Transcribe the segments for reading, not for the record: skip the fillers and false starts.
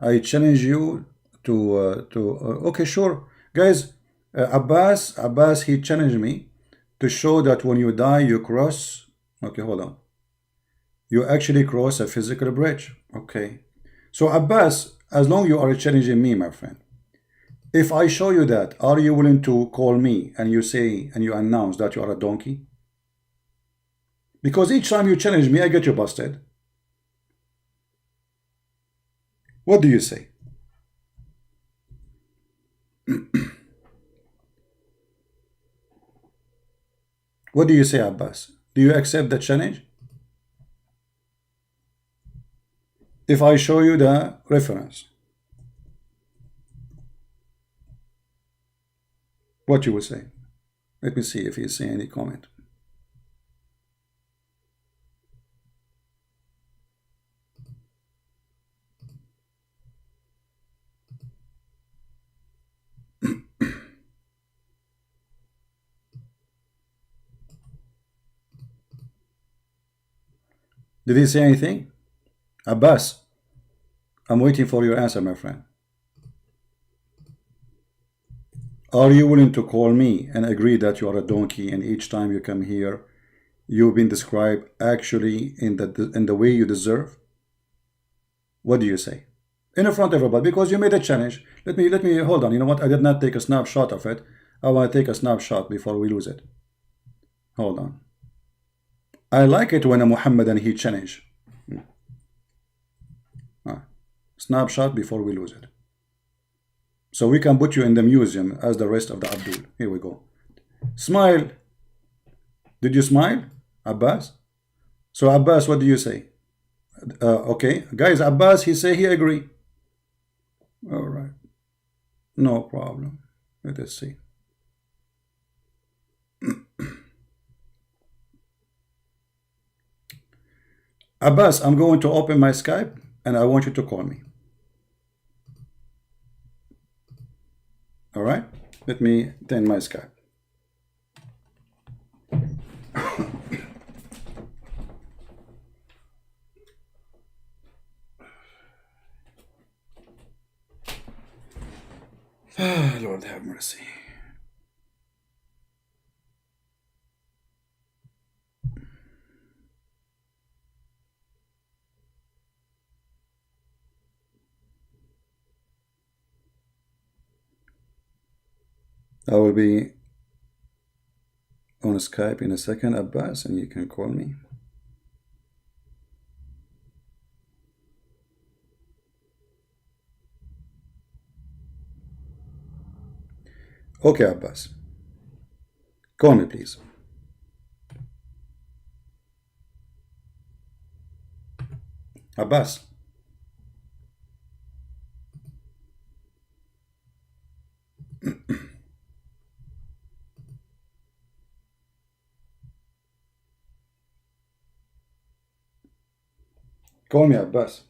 I challenge you to okay, sure, guys. Abbas, he challenged me to show that when you die, you cross. Okay, hold on. You actually cross a physical bridge. Okay. So Abbas, as long you are challenging me, my friend, if I show you that, are you willing to call me and you say and you announce that you are a donkey? Because each time you challenge me, I get you busted. What do you say? What do you say, Abbas? Do you accept the challenge? If I show you the reference, what you will say? Let me see if you see any comment. Did he say anything? Abbas, I'm waiting for your answer, my friend. Are you willing to call me and agree that you are a donkey, and each time you come here, you've been described actually in the way you deserve? What do you say? In front of everybody, because you made a challenge. Let me hold on. You know what? I did not take a snapshot of it. I want to take a snapshot before we lose it. Hold on. I like it when a Muhammadan he challenge. Snapshot before we lose it. So we can put you in the museum as the rest of the Abdul. Here we go. Smile. Did you smile, Abbas? So Abbas, what do you say? Okay, guys, Abbas, he say he agree. All right. No problem. Let us see. Abbas, I'm going to open my Skype and I want you to call me. All right, let me turn my Skype. Lord have mercy. I will be on Skype in a second, Abbas, and you can call me. Okay, Abbas. Call me, please. Abbas. Call me, Abbas.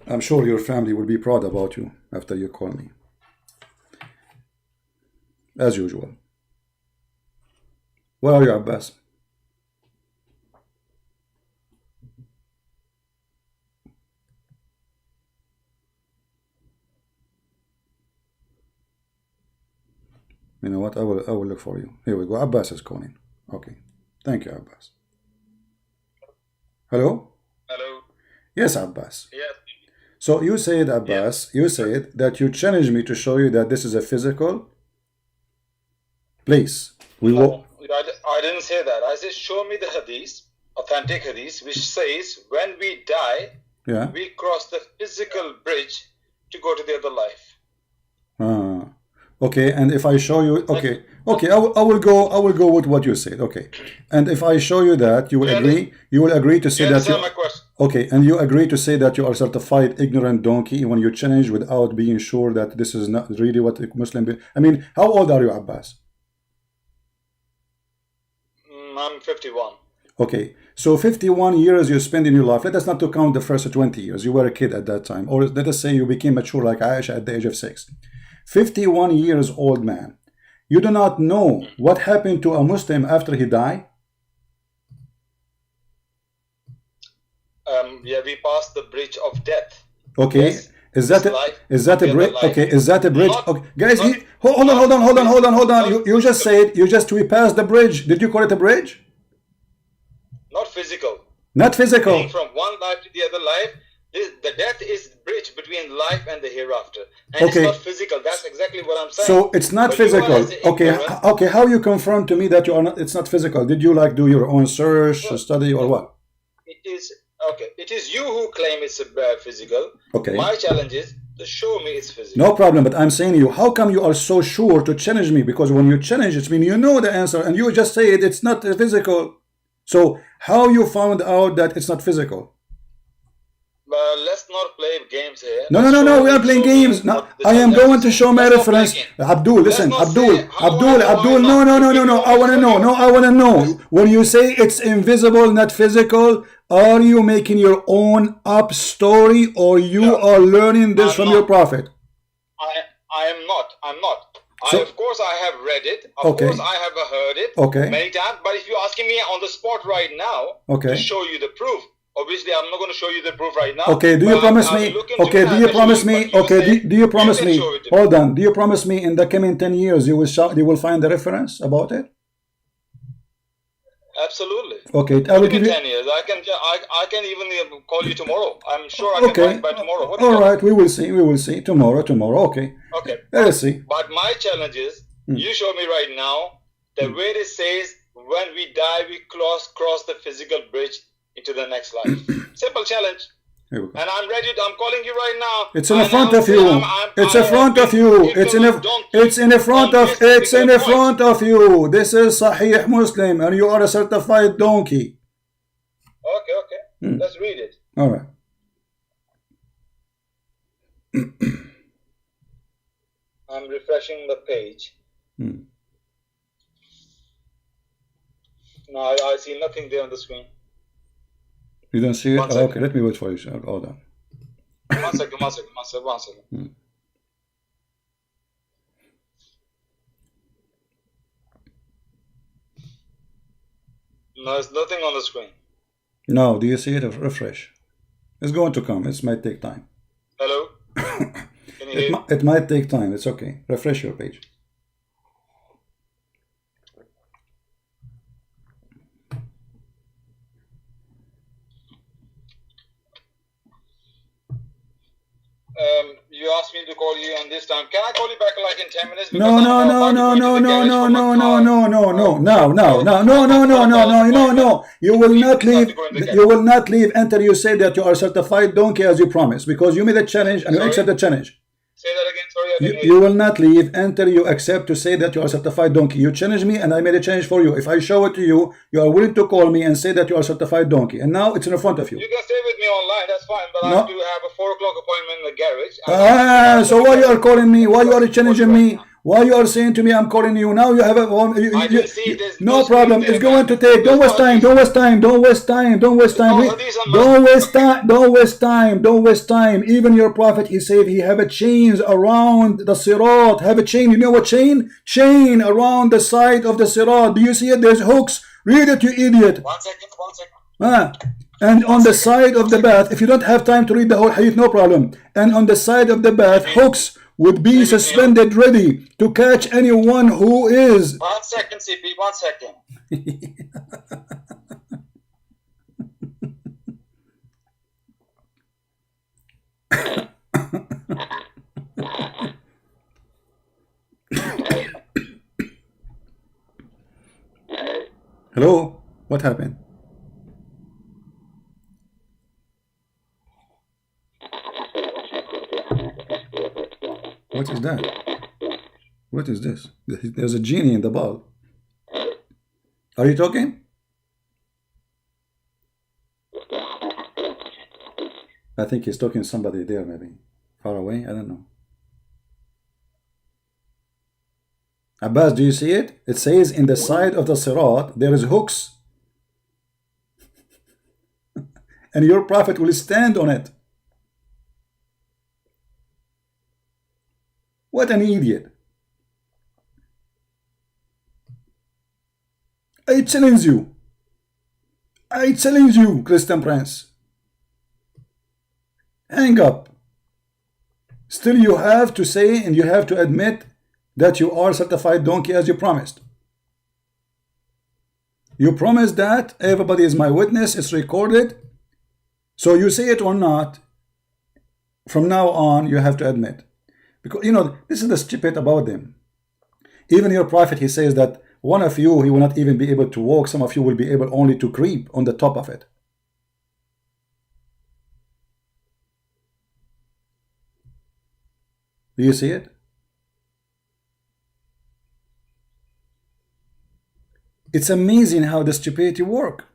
I'm sure your family will be proud about you after you call me. As usual. Where are you, Abbas? You know what? I will look for you. Here we go. Abbas is calling. Okay. Thank you, Abbas. Hello? Hello. Yes, Abbas. Yes. So you said, Abbas, you said that you challenged me to show you that this is a physical place. No, I didn't say that. I said, show me the hadith, authentic hadith, which says when we die, we cross the physical bridge to go to the other life. Okay, and if I show you, okay, I will go with what you said. Okay, and if I show you that, you will agree. You will agree to say that you. My question? Okay, and you agree to say that you are certified ignorant donkey when you challenge without being sure that this is not really what a Muslim. I mean, how old are you, Abbas? I'm 51. Okay, so 51 years you spend in your life. Let us not to count the first 20 years. You were a kid at that time, or let us say you became mature like Aisha at the age of 6. 51 years old man. You do not know what happened to a Muslim after he died? Yeah, we passed the bridge of death. Okay. Yes. Is that a bridge? Okay, is that a bridge? Not, okay, guys, not, hold on. Not You just said we passed the bridge. Did you call it a bridge? Not physical. Not physical. Being from one life to the other life, the death is the bridge between life and the hereafter, and okay. It's not physical. That's exactly what I'm saying. So it's not physical. Okay. How you confirm to me that you are not? It's not physical. Did you like do your own search, study, or what? It is. Okay, it is you who claim it's physical. Okay. My challenge is to show me it's physical. No problem, but I'm saying you, how come you are so sure to challenge me? Because when you challenge it, means you know the answer, and you just say it's not physical. So how you found out that it's not physical? Let's not play games here. No, we are playing games. No, I am going to show my reference. Abdul, listen, Abdul, no. I want to know. No, I want to know. When you say it's invisible, not physical, are you making your own up story, or you are learning this from your prophet? I am not. I'm not. So, of course, I have read it. Of course, I have heard it many times. But if you're asking me on the spot right now to show you the proof, obviously, I'm not going to show you the proof right now. Okay, do you promise me? Okay, do you promise me? Okay, do you promise me? Hold on. Do you promise me in the coming 10 years you will find the reference about it? Absolutely. Okay, I will give you 10 years. I can even call you tomorrow. I'm sure I can find by tomorrow. All right, we will see. Tomorrow. Okay. Okay. Let's see. But my challenge is, you show me right now the where it says when we die we cross the physical bridge into the next life. Simple challenge. And I'm ready. I'm calling you right now. It's in front of you. It's in front of you. It's in front of you. This is Sahih Muslim, and you are a certified donkey. Okay. Let's read it. All right. I'm refreshing the page. No, I see nothing there on the screen. You don't see it? Oh, okay, let me wait for you. Hold on. One second. No, there's nothing on the screen. No, do you see it? Refresh. It's going to come. It might take time. Hello? Can you hear? It might take time. It's okay. Refresh your page. You asked me to call you on this time. Can I call you back like in 10 minutes? No. You will not leave until you say that you are certified donkey as you promised, because you made a challenge and you accept the challenge. Say that again. Sorry, I didn't hear you will not leave until you accept to say that you are certified donkey. You challenged me and I made a challenge for you. If I show it to you, you are willing to call me and say that you are certified donkey. And now it's in front of you. You can stay with me online, that's fine, but I do have a 4 o'clock appointment in the garage. So why you are calling me? Why you are challenging me? Why you are saying to me I'm calling you? Now you have no problem. It's going to take. Don't waste time. Even your prophet, he said he have a chains around the sirat. Have a chain. You know what chain? Chain around the side of the sirat. Do you see it? There's hooks. Read it, you idiot. One second. And on the side of the bath, if you don't have time to read the whole hadith, no problem. And on the side of the bath, hooks would be suspended ready to catch anyone who is. 1 second, CP, 1 second. Hello? What happened? What is that? What is this? There's a genie in the ball. Are you talking? I think he's talking to somebody there, maybe. Far away? I don't know. Abbas, do you see it? It says in the side of the sirat, there is hooks. And your prophet will stand on it. What an idiot. I challenge you. I challenge you, Christian Prince. Hang up. Still, you have to say and you have to admit that you are certified donkey as you promised. You promised that everybody is my witness, it's recorded. So you say it or not, from now on you have to admit. Because this is the stupid about them. Even your prophet, he says that one of you, he will not even be able to walk. Some of you will be able only to creep on the top of it. Do you see it? It's amazing how the stupidity work.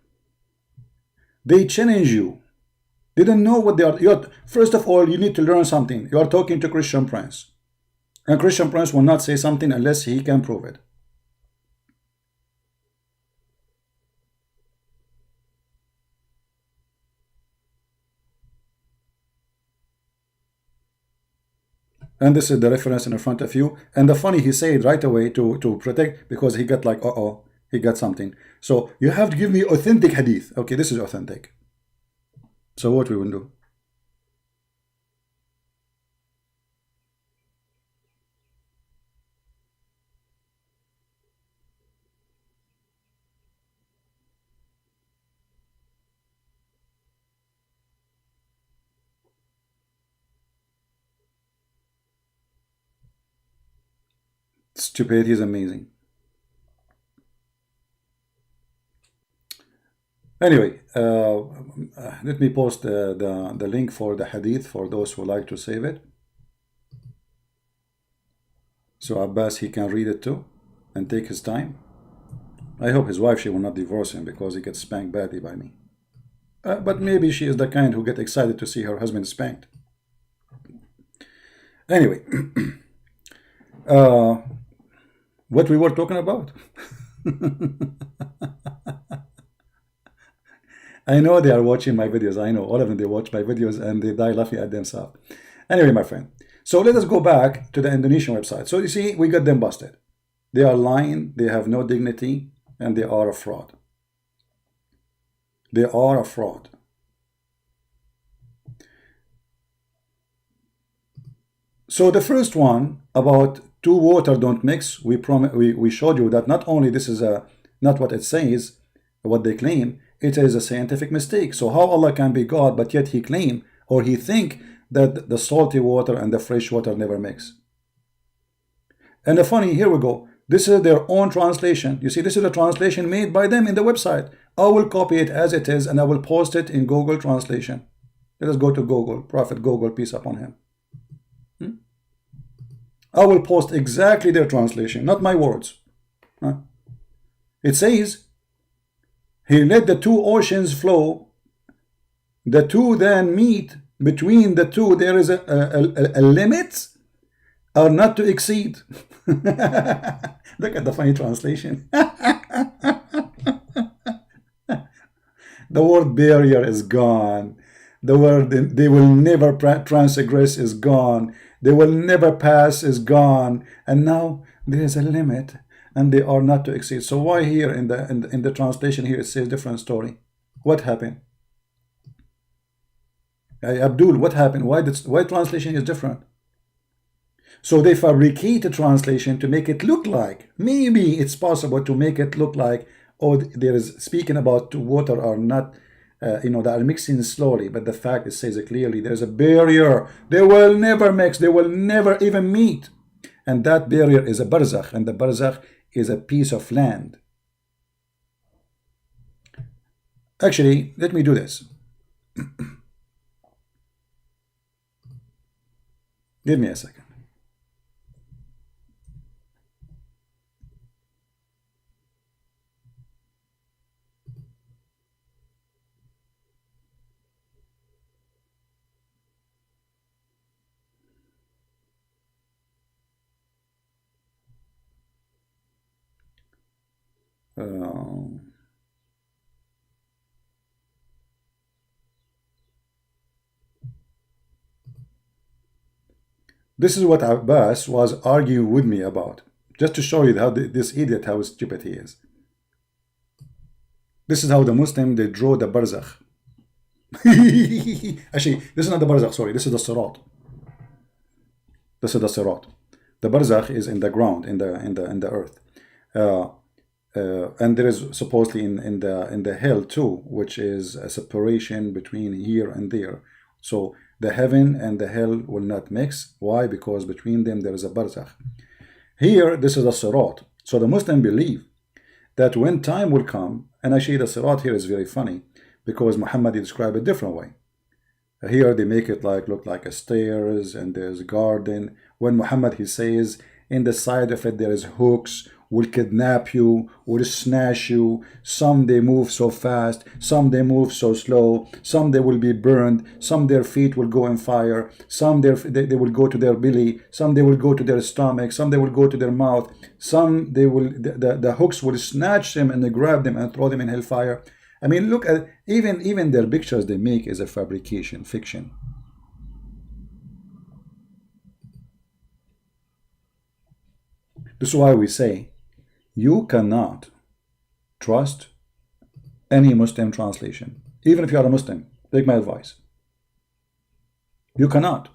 They challenge you. They don't know what they are. First of all, you need to learn something. You are talking to Christian Prince. And Christian Prince will not say something unless he can prove it. And this is the reference in front of you. And the funny, he said right away to protect, because he got like, uh-oh, he got something. So you have to give me authentic hadith. Okay, this is authentic. So what we will do? Stupidity is amazing. Anyway, let me post the link for the hadith for those who like to save it. So Abbas, he can read it too and take his time. I hope his wife, she will not divorce him because he gets spanked badly by me. But maybe she is the kind who get excited to see her husband spanked. Anyway, what we were talking about? I know they are watching my videos. I know all of them, they watch my videos and they die laughing at themselves. Anyway, my friend. So let us go back to the Indonesian website. So you see, we got them busted. They are lying, they have no dignity, and they are a fraud. They are a fraud. So the first one about two water don't mix, we showed you that not only this is not what it says, what they claim, it is a scientific mistake. So how Allah can be God, but yet he claim or he think that the salty water and the fresh water never mix. And the funny, here we go. This is their own translation. You see, this is a translation made by them in the website. I will copy it as it is and I will post it in Google Translation. Let us go to Google, Prophet Google, peace upon him. I will post exactly their translation, not my words. It says, he let the two oceans flow. The two then meet. Between the two, there is a limit or not to exceed. Look at the funny translation. The word barrier is gone. The word they will never transgress is gone. They will never pass is gone. And now there is a limit and they are not to exceed. So why here in the translation here it says different story? What happened? Abdul, what happened? Why translation is different? So they fabricate a translation to make it look like, maybe it's possible to make it look like, oh, there is speaking about water or not, they are mixing slowly, but the fact it says it clearly, there's a barrier. They will never mix, they will never even meet. And that barrier is a barzakh, and the barzakh is a piece of land. Actually, let me do this. Give me a second. This is what Abbas was arguing with me about, just to show you how this idiot, how stupid he is. This is how the Muslim, they draw the barzakh. Actually, this is not the barzakh, sorry, this is the sirat. This is the sirat. The barzakh is in the ground, in the earth. And there is supposedly in the hell too, which is a separation between here and there. So the heaven and the hell will not mix. Why? Because between them there is a barzakh. Here, this is a sirat. So the Muslim believe that when time will come, and actually the sirat here is very funny because Muhammad described it a different way. Here they make it look like a stairs and there's a garden. When Muhammad, he says in the side of it there is hooks, will kidnap you, will snatch you. Some they move so fast, some they move so slow, some they will be burned, some their feet will go in fire, some they will go to their belly, some they will go to their stomach, some they will go to their mouth, some they will the hooks will snatch them and they grab them and throw them in hellfire. I mean, look at even their pictures they make is a fabrication, fiction. This is why we say you cannot trust any Muslim translation, even if you are a Muslim. Take my advice. You cannot,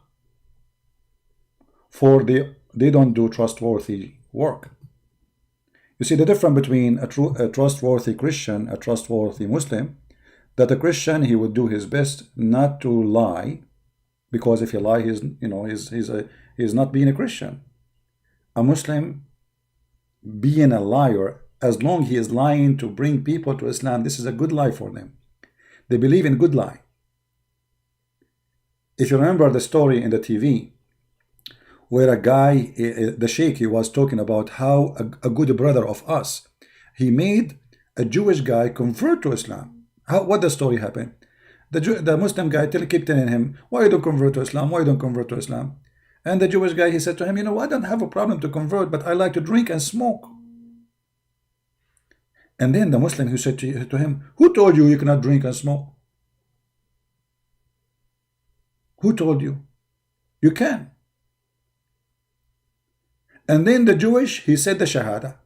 for they don't do trustworthy work. You see the difference between a trustworthy Christian, a trustworthy Muslim, that a Christian, he would do his best not to lie, because if he lie, he's not being a Christian. A Muslim, being a liar, as long he is lying to bring people to Islam, this is a good lie for them. They believe in good lie. If you remember the story in the TV, where a guy, the sheikh, he was talking about how a good brother of us, he made a Jewish guy convert to Islam. What the story happened? The Muslim guy kept telling him, why you don't convert to Islam? Why you don't convert to Islam? And the Jewish guy, he said to him, you know, I don't have a problem to convert, but I like to drink and smoke. And then the Muslim, who said to him, who told you you cannot drink and smoke? Who told you? You can. And then the Jewish, he said the Shahada.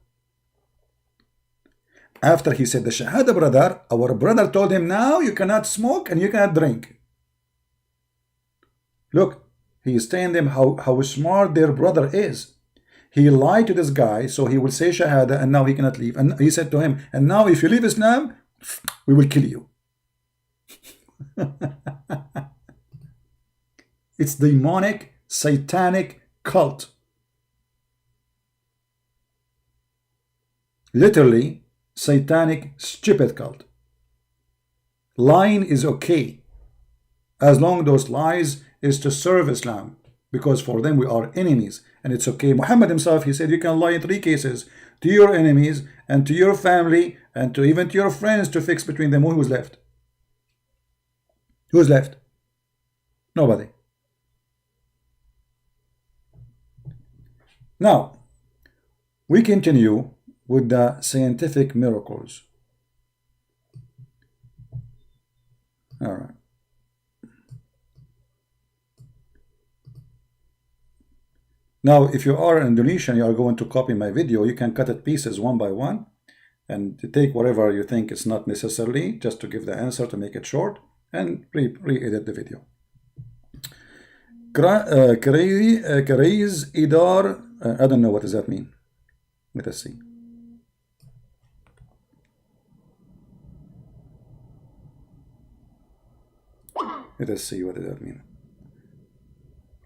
After he said the Shahada, brother, our brother told him, now you cannot smoke and you cannot drink. Look, he is telling them how smart their brother is. He lied to this guy, so he will say Shahada, and now he cannot leave. And he said to him, and now if you leave Islam, we will kill you. It's demonic, satanic cult. Literally, satanic, stupid cult. Lying is okay, as long as those lies is to serve Islam, because for them we are enemies, and it's okay. Muhammad himself, he said you can lie in 3 cases: to your enemies, and to your family, and to even to your friends, to fix between them. Who's left? Who's left? Nobody. Now, we continue with the scientific miracles. All right. Now, if you are Indonesian, you are going to copy my video, you can cut it pieces one by one and take whatever you think is not necessarily, just to give the answer, to make it short, and re-edit the video. Kareiz idar, I don't know what does that mean. Let us see. Let us see what does that mean.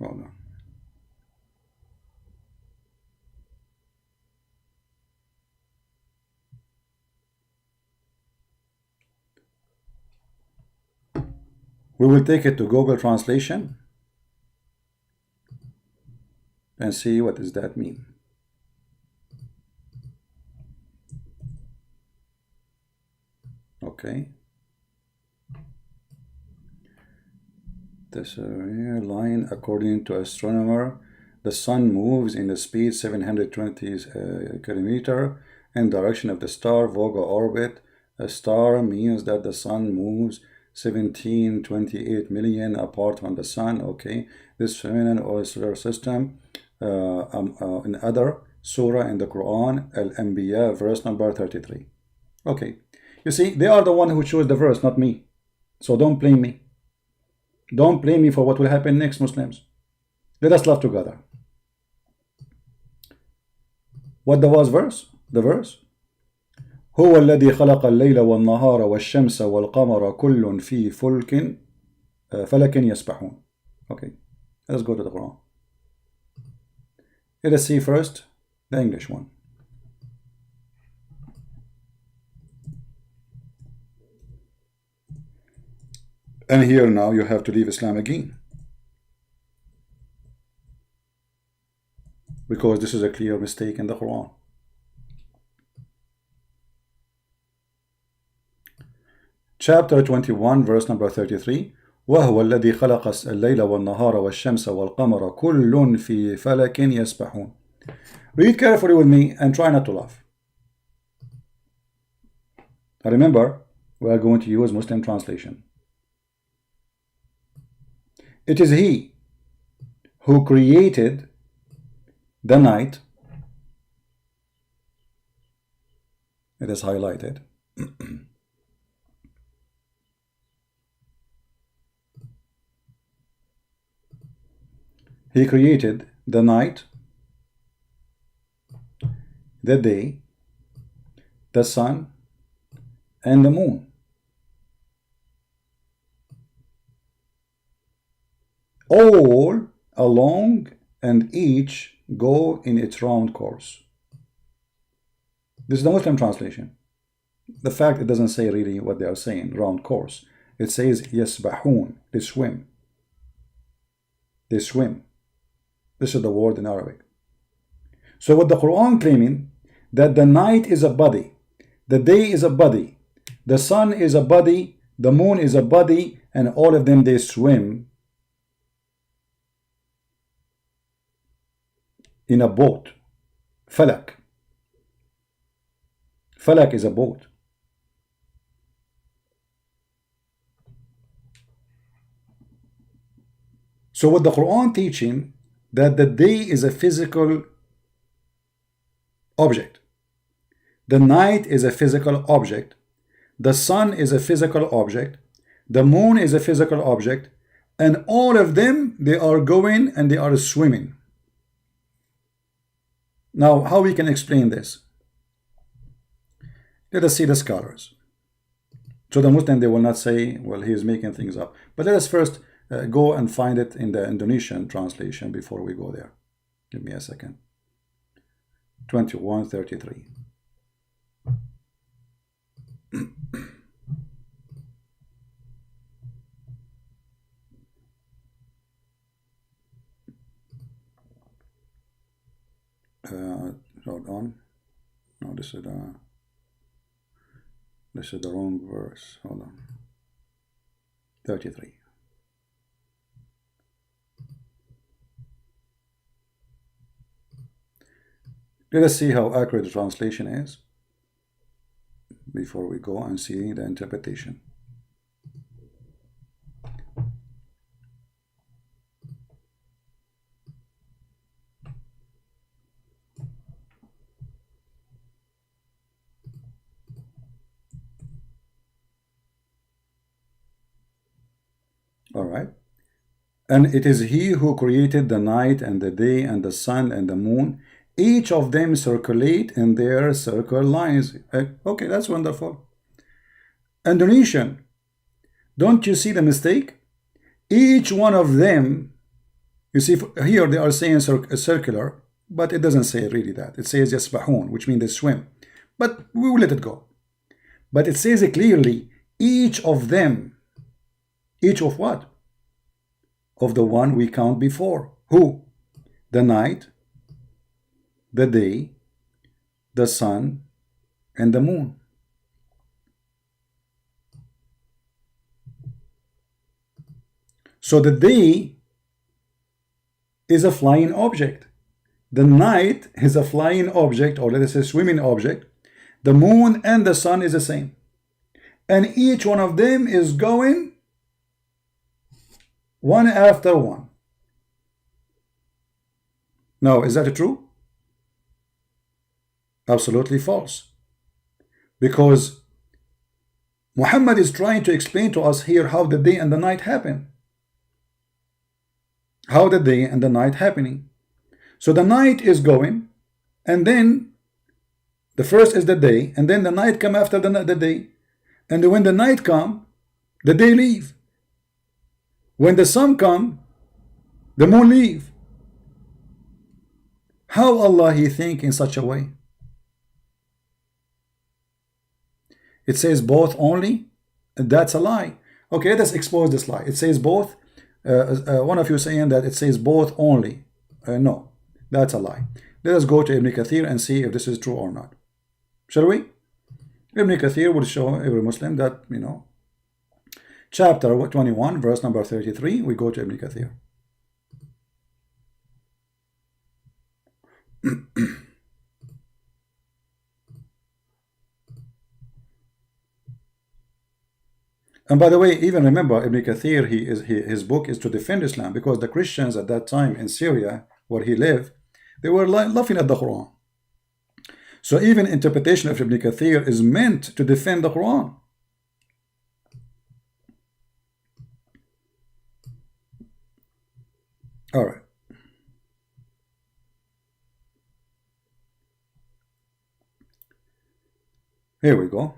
Hold on. We will take it to Google Translation and see what does that mean. Okay. This line, according to astronomer, the sun moves in the speed 720 kilometer in direction of the star Vega orbit. A star means that the sun moves 1728 million apart from the sun. Okay, this phenomenon or solar system in other surah in the Quran, Al-Anbiya, verse number 33. Okay, You see, they are the one who chose the verse, not me. So don't blame me. Don't blame me for what will happen next, Muslims. Let us love together. What was verse? The verse. هو الذي خلق الليل والنهار والشمس والقمر كل في فلك يسبحون. Okay, let's go to the Quran. Let us see first the English one. And here now you have to leave Islam again, because this is a clear mistake in the Quran. Chapter 21, verse number 33. وهو الذي خلق الليل والنهار والشمس والقمر كل في فلك يسبحون. Read carefully with me and try not to laugh. Remember, we are going to use Muslim translation. It is He who created the night. It is highlighted. He created the night, the day, the sun, and the moon. All along, and each go in its round course. This is the Muslim translation. The fact it doesn't say really what they are saying, round course. It says yasbahun, they swim. They swim. This is the word in Arabic. So what the Quran claiming, that the night is a body, the day is a body, the sun is a body, the moon is a body, and all of them they swim in a boat. Falak. Falak is a boat. So what the Quran teaching, that the day is a physical object, the night is a physical object, the sun is a physical object, the moon is a physical object, and all of them, they are going and they are swimming. Now, how we can explain this? Let us see the scholars. So the Muslim, they will not say, well, he is making things up. But let us first go and find it in the Indonesian translation before we go there. Give me a second. 21:33. Hold on. No, this is the wrong verse. Hold on. 33. Let us see how accurate the translation is before we go and see the interpretation. All right. And it is He who created the night and the day and the sun and the moon. Each of them circulate in their circle lines. Okay, that's wonderful. Indonesian, don't you see the mistake? Each one of them, you see, here they are saying circular, but it doesn't say really that. It says yasbahun, which means they swim. But we will let it go. But it says it clearly, each of them. Each of what? Of the one we count before. Who? The night, the day, the sun, and the moon. So the day is a flying object. The night is a flying object, or let us say swimming object. The moon and the sun is the same. And each one of them is going one after one. Now, is that true? Absolutely false. Because Muhammad is trying to explain to us here how the day and the night happen. How the day and the night happening. So the night is going, and then the first is the day, and then the night come after the day. And when the night come, the day leave. When the sun come, the moon leave. How Allah He think in such a way? It says both only. That's a lie. Okay, let us expose this lie. It says both. One of you saying that it says both only. No, that's a lie. Let us go to Ibn Kathir and see if this is true or not. Shall we? Ibn Kathir will show every Muslim that, you know, chapter 21, verse number 33. We go to Ibn Kathir. And by the way, even remember, Ibn Kathir, his book is to defend Islam, because the Christians at that time in Syria, where he lived, they were laughing at the Quran. So even interpretation of Ibn Kathir is meant to defend the Quran. All right. Here we go.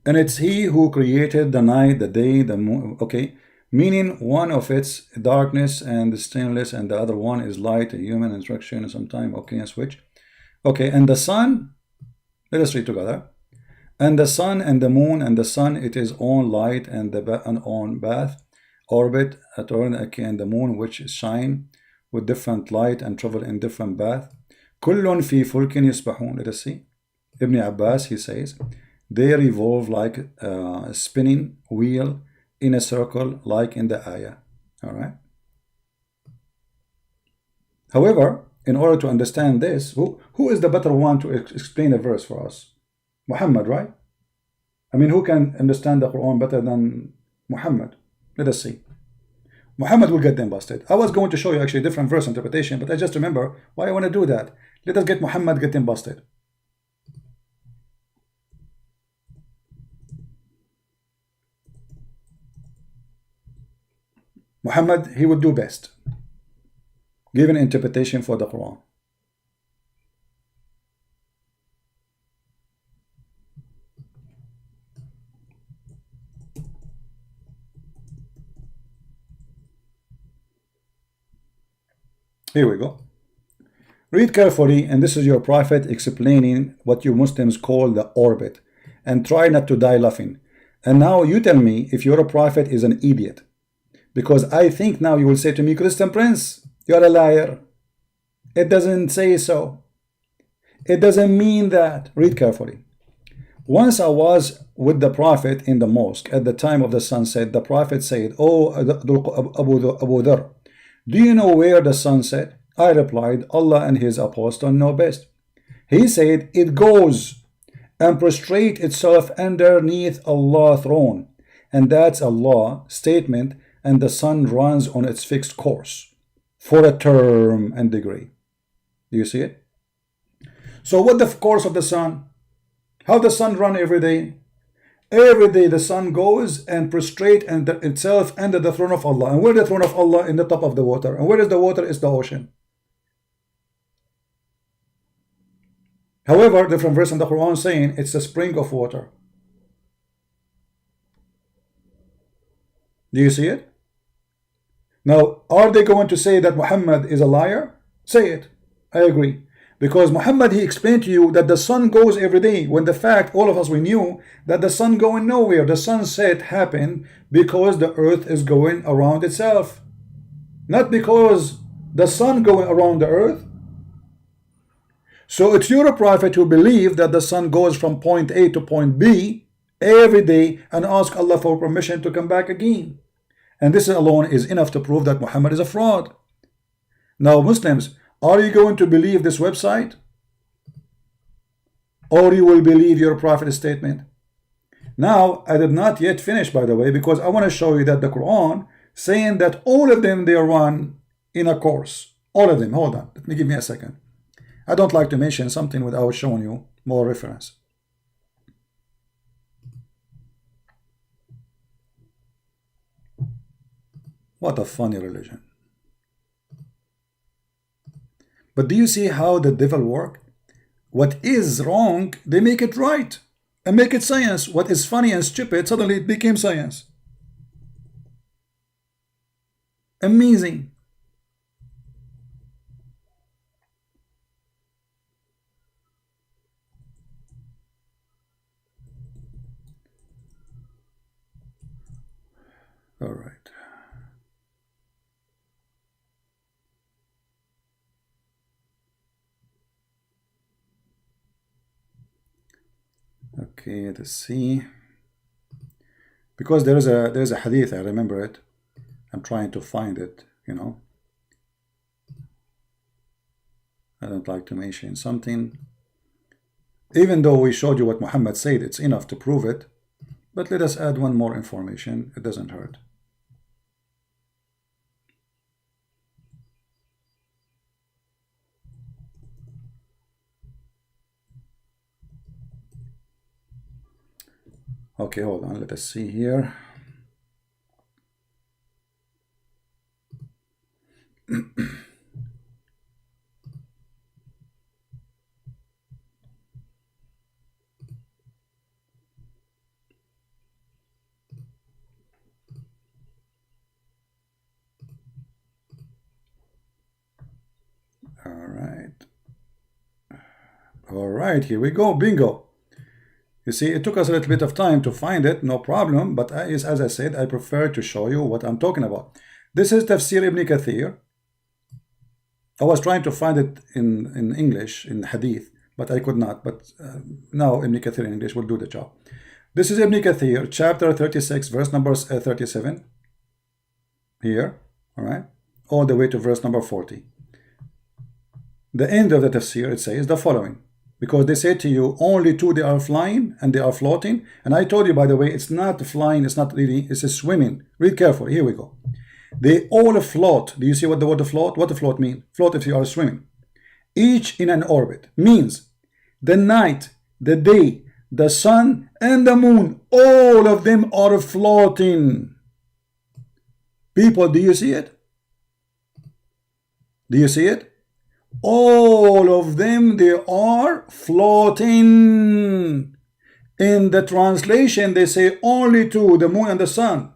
And it's he who created the night, the day, the moon. Okay, meaning one of its darkness and stainless, and the other one is light, a human instruction, and sometime. Okay, and switch. Okay, and the sun. Let us read together. And the sun and the moon and the sun, it is own light and the own path, orbit, okay, and the moon which shine with different light and travel in different path. Kullun fi fulkin yasbahun. Let us see. Ibn Abbas, he says, they revolve like a spinning wheel in a circle, like in the ayah. All right. However, in order to understand this, who is the better one to explain a verse for us? Muhammad, right? I mean, who can understand the Quran better than Muhammad? Let us see. Muhammad will get them busted. I was going to show you actually different verse interpretation, but I just remember why I want to do that. Let us get Muhammad, get them busted. Muhammad, he would do best, give an interpretation for the Quran. Here we go. Read carefully, and this is your prophet explaining what you Muslims call the orbit, and try not to die laughing. And now you tell me if your prophet is an idiot. Because I think now you will say to me, Christian Prince, you're a liar. It doesn't say so. It doesn't mean that. Read carefully. Once I was with the Prophet in the mosque at the time of the sunset. The Prophet said, "Oh, Abu Dhar, do you know where the sun set?" I replied, "Allah and his apostle know best." He said, "It goes and prostrate itself underneath Allah's throne." And that's Allah statement. And the sun runs on its fixed course for a term and degree. Do you see it? So what the course of the sun? How the sun run every day? Every day the sun goes and prostrate itself under the throne of Allah. And where is the throne of Allah? In the top of the water. And where is the water? Is the ocean. However, different verse in the Quran saying it's a spring of water. Do you see it? Now, are they going to say that Muhammad is a liar? Say it. I agree. Because Muhammad, he explained to you that the sun goes every day, when the fact, all of us, we knew that the sun going nowhere. The sunset happened because the earth is going around itself. Not because the sun going around the earth. So it's your prophet who believe that the sun goes from point A to point B every day and ask Allah for permission to come back again. And this alone is enough to prove that Muhammad is a fraud. Now, Muslims, are you going to believe this website? Or you will believe your prophet's statement? Now, I did not yet finish, by the way, because I want to show you that the Quran saying that all of them, they run in a course. All of them. Hold on. Give me a second. I don't like to mention something without showing you more reference. What a funny religion. But do you see how the devil work? What is wrong, they make it right and make it science. What is funny and stupid, suddenly it became science. Amazing. All right. Okay, let's see. Because there's a hadith, I remember it. I'm trying to find it, you know. I don't like to mention something. Even though we showed you what Muhammad said, it's enough to prove it. But let us add one more information. It doesn't hurt. Okay, hold on. Let us see here. All right, here we go. Bingo. You see, it took us a little bit of time to find it, no problem. But as I said, I prefer to show you what I'm talking about. This is Tafsir Ibn Kathir. I was trying to find it in English, in Hadith, but I could not. But now Ibn Kathir in English will do the job. This is Ibn Kathir, chapter 36, verse number 37. Here, all right, all the way to verse number 40. The end of the tafsir, it says the following. Because they say to you, only two they are flying and they are floating. And I told you, by the way, it's not flying, it's not really, it's a swimming. Read carefully, here we go. They all float. Do you see what the word float? What the float mean? Float if you are swimming. Each in an orbit. Means the night, the day, the sun, and the moon, all of them are floating. People, do you see it? Do you see it? All of them, they are floating. In the translation, they say only two, the moon and the sun.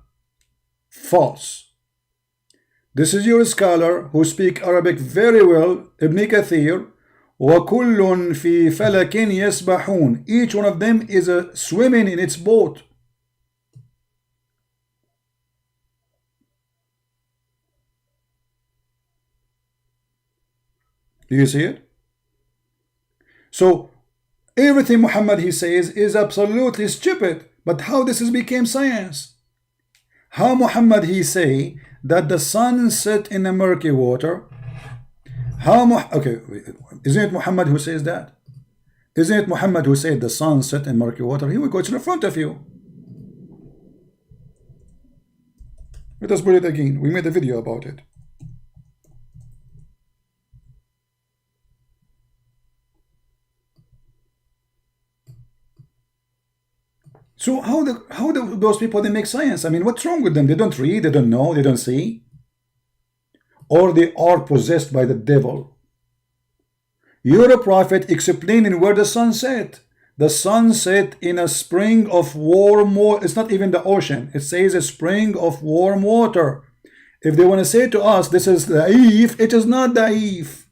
False. This is your scholar who speak Arabic very well, Ibn Kathir. وَكُلٌّ فِي فَلَكٍ يَسْبَحُونَ. Each one of them is swimming in its boat. Do you see it? So everything Muhammad he says is absolutely stupid. But how this has become science? How Muhammad he say that the sun set in the murky water? Okay, isn't it Muhammad who says that? Isn't it Muhammad who said the sun set in murky water? Here we go, it's in front of you. Let us put it again. We made a video about it. So how those people, they make science? I mean, what's wrong with them? They don't read, they don't know, they don't see. Or they are possessed by the devil. You're a prophet explaining where the sun set. The sun set in a spring of warm water. It's not even the ocean. It says a spring of warm water. If they want to say to us, this is da'if, it is not da'if.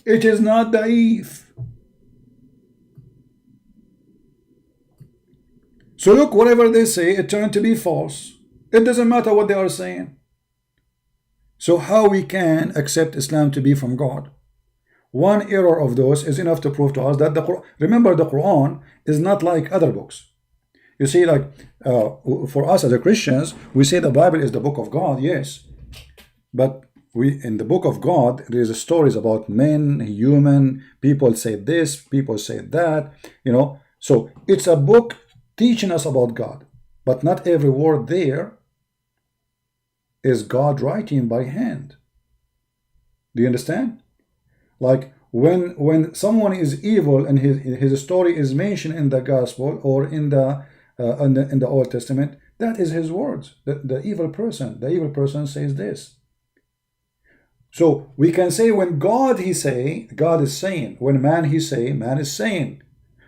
It is not da'if. So look, whatever they say, it turned to be false. It doesn't matter what they are saying. So how we can accept Islam to be from God? One error of those is enough to prove to us that the Quran, remember, the Quran is not like other books. You see, like for us as a Christians, we say the Bible is the book of God, yes. But in the book of God, there is stories about men, human, people say this, people say that, you know. So it's a book teaching us about God, but not every word there is God writing by hand. Do you understand? Like when someone is evil and his story is mentioned in the gospel or in the Old Testament, That is his words. The evil person says this. So we can say when God is saying. When man he say, man is saying.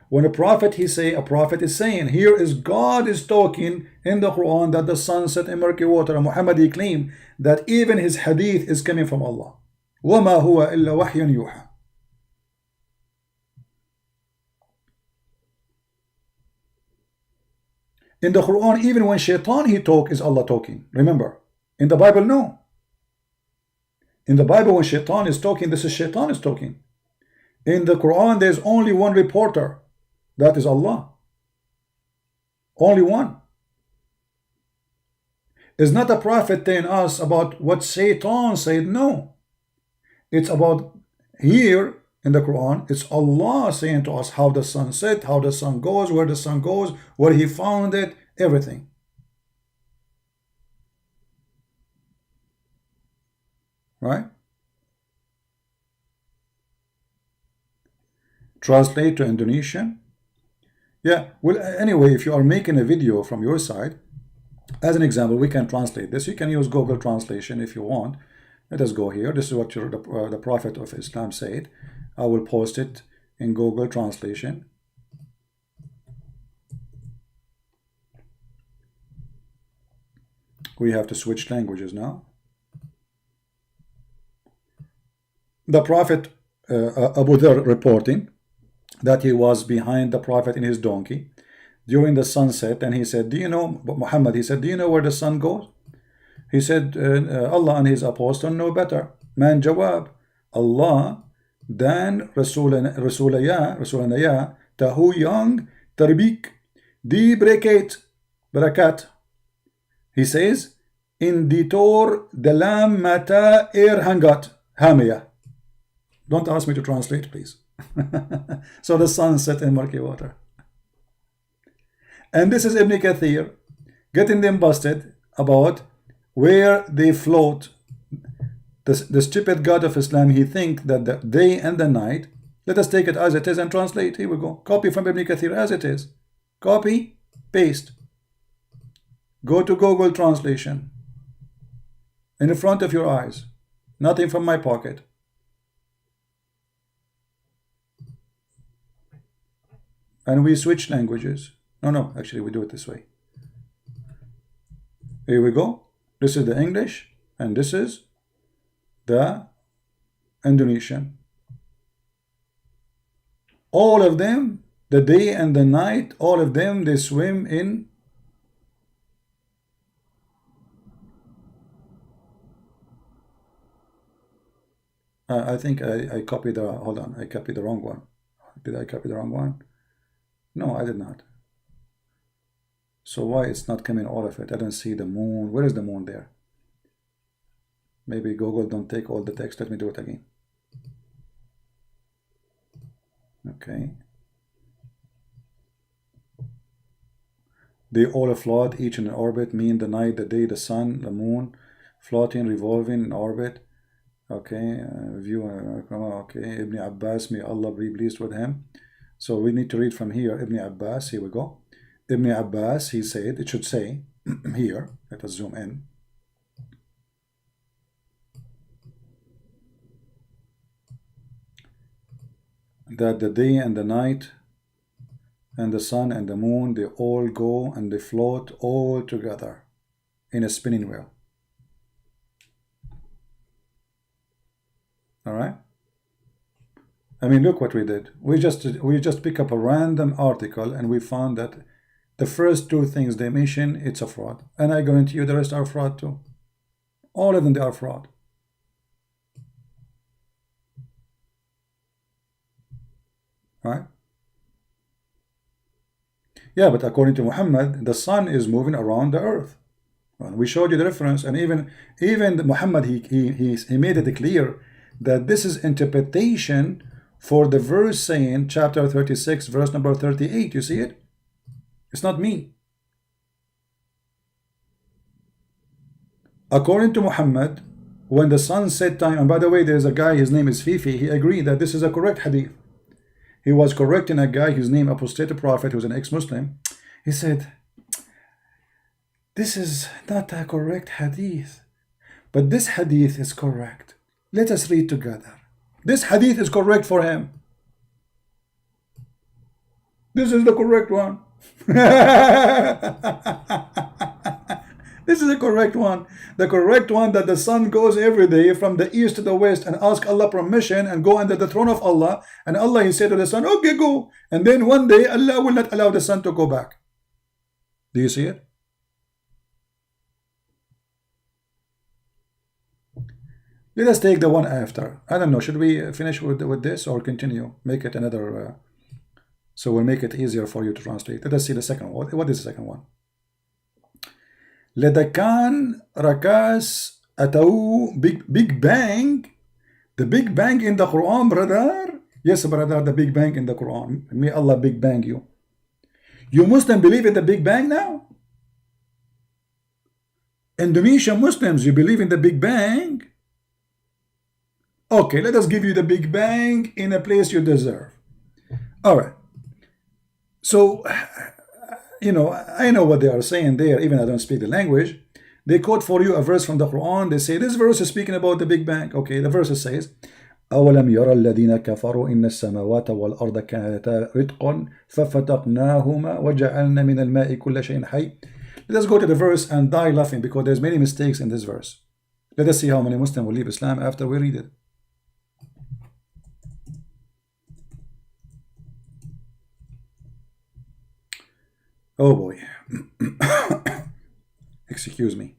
When a prophet he say, a prophet is saying. Here is God is talking in the Quran that the sun set in murky water, and Muhammad he claimed that even his hadith is coming from Allah. وَمَا هُوَ إِلَّا وَحْيٌ يُوحَى. In the Quran, even when shaitan he talk, is Allah talking. Remember, in the Bible, no. In the Bible, when shaitan is talking, this is shaitan is talking. In the Quran, there's only one reporter. That is Allah. Only one. It's not a prophet telling us about what Satan said. No. It's about here in the Quran, it's Allah saying to us how the sun set, how the sun goes, where he found it, everything. Right? Translate to Indonesian. Yeah, well, anyway, if you are making a video from your side, as an example, we can translate this. You can use Google Translation if you want. Let us go here. This is what the Prophet of Islam said. I will post it in Google Translation. We have to switch languages now. The Prophet Abu Dhar reporting that he was behind the Prophet in his donkey during the sunset, and he said, do you know, Muhammad, he said, do you know where the sun goes? He said, Allah and his apostle know better. Man jawab, Allah dan Rasulaya tahu yang tarbik di berakat. He says, in ditor dalam mata hangat hamia. Don't ask me to translate, please. So the sun set in murky water. And this is Ibn Kathir getting them busted about where they float. The stupid God of Islam, he think that the day and the night, let us take it as it is and translate. Here we go. Copy from Ibn Kathir as it is. Copy, paste. Go to Google Translation. In front of your eyes. Nothing from my pocket. And we switch languages. No, actually we do it this way. Here we go. This is the English, and this is the Indonesian. All of them, the day and the night, all of them, they swim in I think I copied the, hold on, I copied the wrong one. Did I copy the wrong one? No, I did not. So why it's not coming all of it? I don't see the moon. Where is the moon there? Maybe Google don't take all the text. Let me do it again. Okay. They all float, each in an orbit, mean the night, the day, the sun, the moon, floating, revolving in orbit. Okay, okay, Ibn Abbas, may Allah be pleased with him. So we need to read from here, Ibn Abbas, here we go. Ibn Abbas, he said, it should say, here, let us zoom in. That the day and the night and the sun and the moon, they all go and they float all together in a spinning wheel. All right. I mean, look what we did. We just pick up a random article and we found that the first two things they mention, it's a fraud. And I guarantee you the rest are fraud too. All of them, they are fraud. Right? Yeah, but according to Muhammad, the sun is moving around the earth. Well, we showed you the reference, and even Muhammad, he made it clear that this is interpretation for the verse saying, chapter 36, verse number 38. You see it? It's not me. According to Muhammad, when the sun set time, and by the way, there's a guy, his name is Fifi, he agreed that this is a correct hadith. He was correcting a guy, his name, apostate prophet, who's an ex-Muslim. He said, This is not a correct hadith, but this hadith is correct. Let us read together. This hadith is correct for him. This is the correct one. This is the correct one. The correct one that the sun goes every day from the east to the west and ask Allah permission and go under the throne of Allah. And Allah, he said to the sun, okay, go. And then one day Allah will not allow the sun to go back. Do you see it? Let us take the one after. I don't know. Should we finish with this or continue? Make it another. So we'll make it easier for you to translate. Let us see the second one. What is the second one? Ledakan rakas atau big bang. The big bang in the Quran, brother. Yes, brother, the big bang in the Quran. May Allah big bang you. You Muslim believe in the big bang now? Indonesian Muslims, you believe in the big bang? Okay, let us give you the big bang in a place you deserve. All right. So, you know, I know what they are saying there, even I don't speak the language. They quote for you a verse from the Quran. They say, this verse is speaking about the Big Bang. Okay, the verse says, أَوَلَمْ يَرَى الَّذِينَ كَفَرُوا إِنَّ السَّمَاوَاتَ وَالْأَرْضَ كَانَتَا رِتْقًا فَفَتَقْنَاهُمَا وَجَعَلْنَا مِنَ الْمَاءِ كُلَّ شَيْءٍ حَيٍّ. Let us go to the verse and die laughing because there's many mistakes in this verse. Let us see how many Muslims will leave Islam after we read it. Oh boy. Excuse me.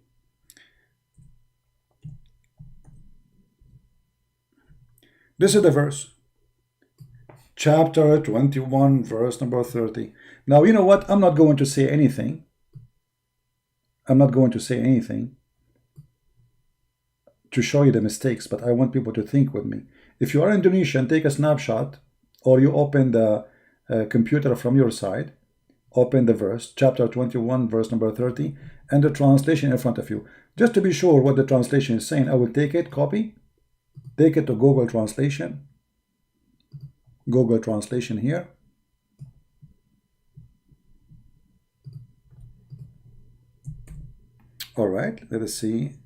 This is the verse. Chapter 21, verse number 30. Now, you know what? I'm not going to say anything. I'm not going to say anything to show you the mistakes, but I want people to think with me. If you are Indonesian, take a snapshot, or you open the computer from your side, open the verse, chapter 21, verse number 30, and the translation in front of you. Just to be sure what the translation is saying, I will take it, copy, take it to Google Translation. Google Translation here. All right, let us see.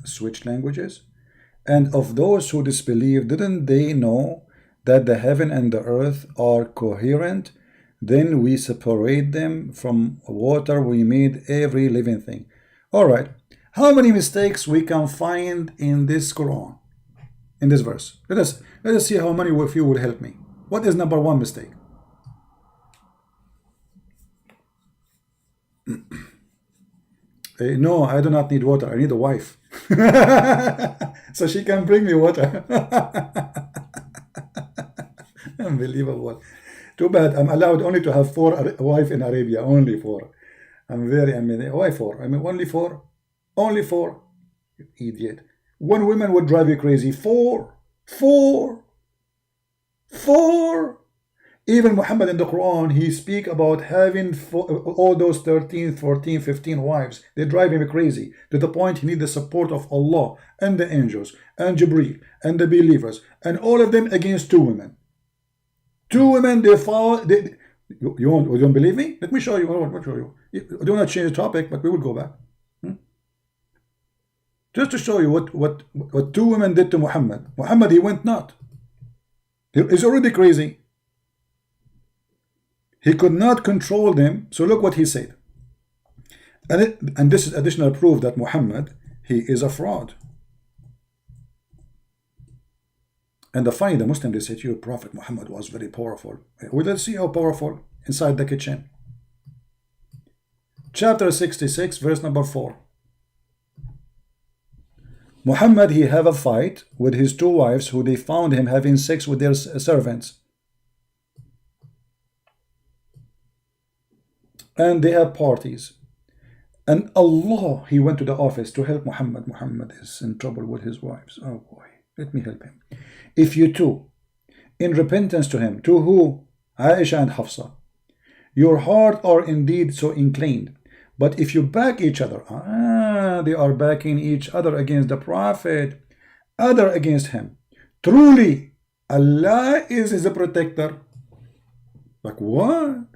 Switch languages. And of those who disbelieve, didn't they know that the heaven and the earth are coherent? Then we separate them from water. We made every living thing. All right. How many mistakes we can find in this Quran, in this verse? Let us see how many of you will help me. What is number one mistake? No, I do not need water. I need a wife. So she can bring me water. Unbelievable. Too bad I'm allowed only to have 4 wives in Arabia. Only 4. Why 4? I mean, only 4? Only 4? You idiot. 1 woman would drive you crazy. 4. Even Muhammad in the Quran, he speak about having all those 13, 14, 15 wives. They drive him crazy to the point he need the support of Allah and the angels and Jibreel and the believers and all of them against 2 women. 2 women, they fall. You don't believe me? Let me show you. I show you. I do not change the topic, but we will go back. Just to show you what 2 women did to Muhammad. Muhammad, he went not. He's already crazy. He could not control them. So look what he said. And this is additional proof that Muhammad, he is a fraud. And the Muslim, they say to you, Prophet Muhammad was very powerful. Well, let's see how powerful inside the kitchen. Chapter 66, verse number 4. Muhammad, he have a fight with his 2 wives who they found him having sex with their servants. And they have parties. And Allah, he went to the office to help Muhammad. Muhammad is in trouble with his wives. Oh boy, let me help him. If you two, in repentance to him, to who? Aisha and Hafsa, your heart are indeed so inclined. But if you back each other, they are backing each other against the Prophet, other against him. Truly, Allah is his protector. Like what?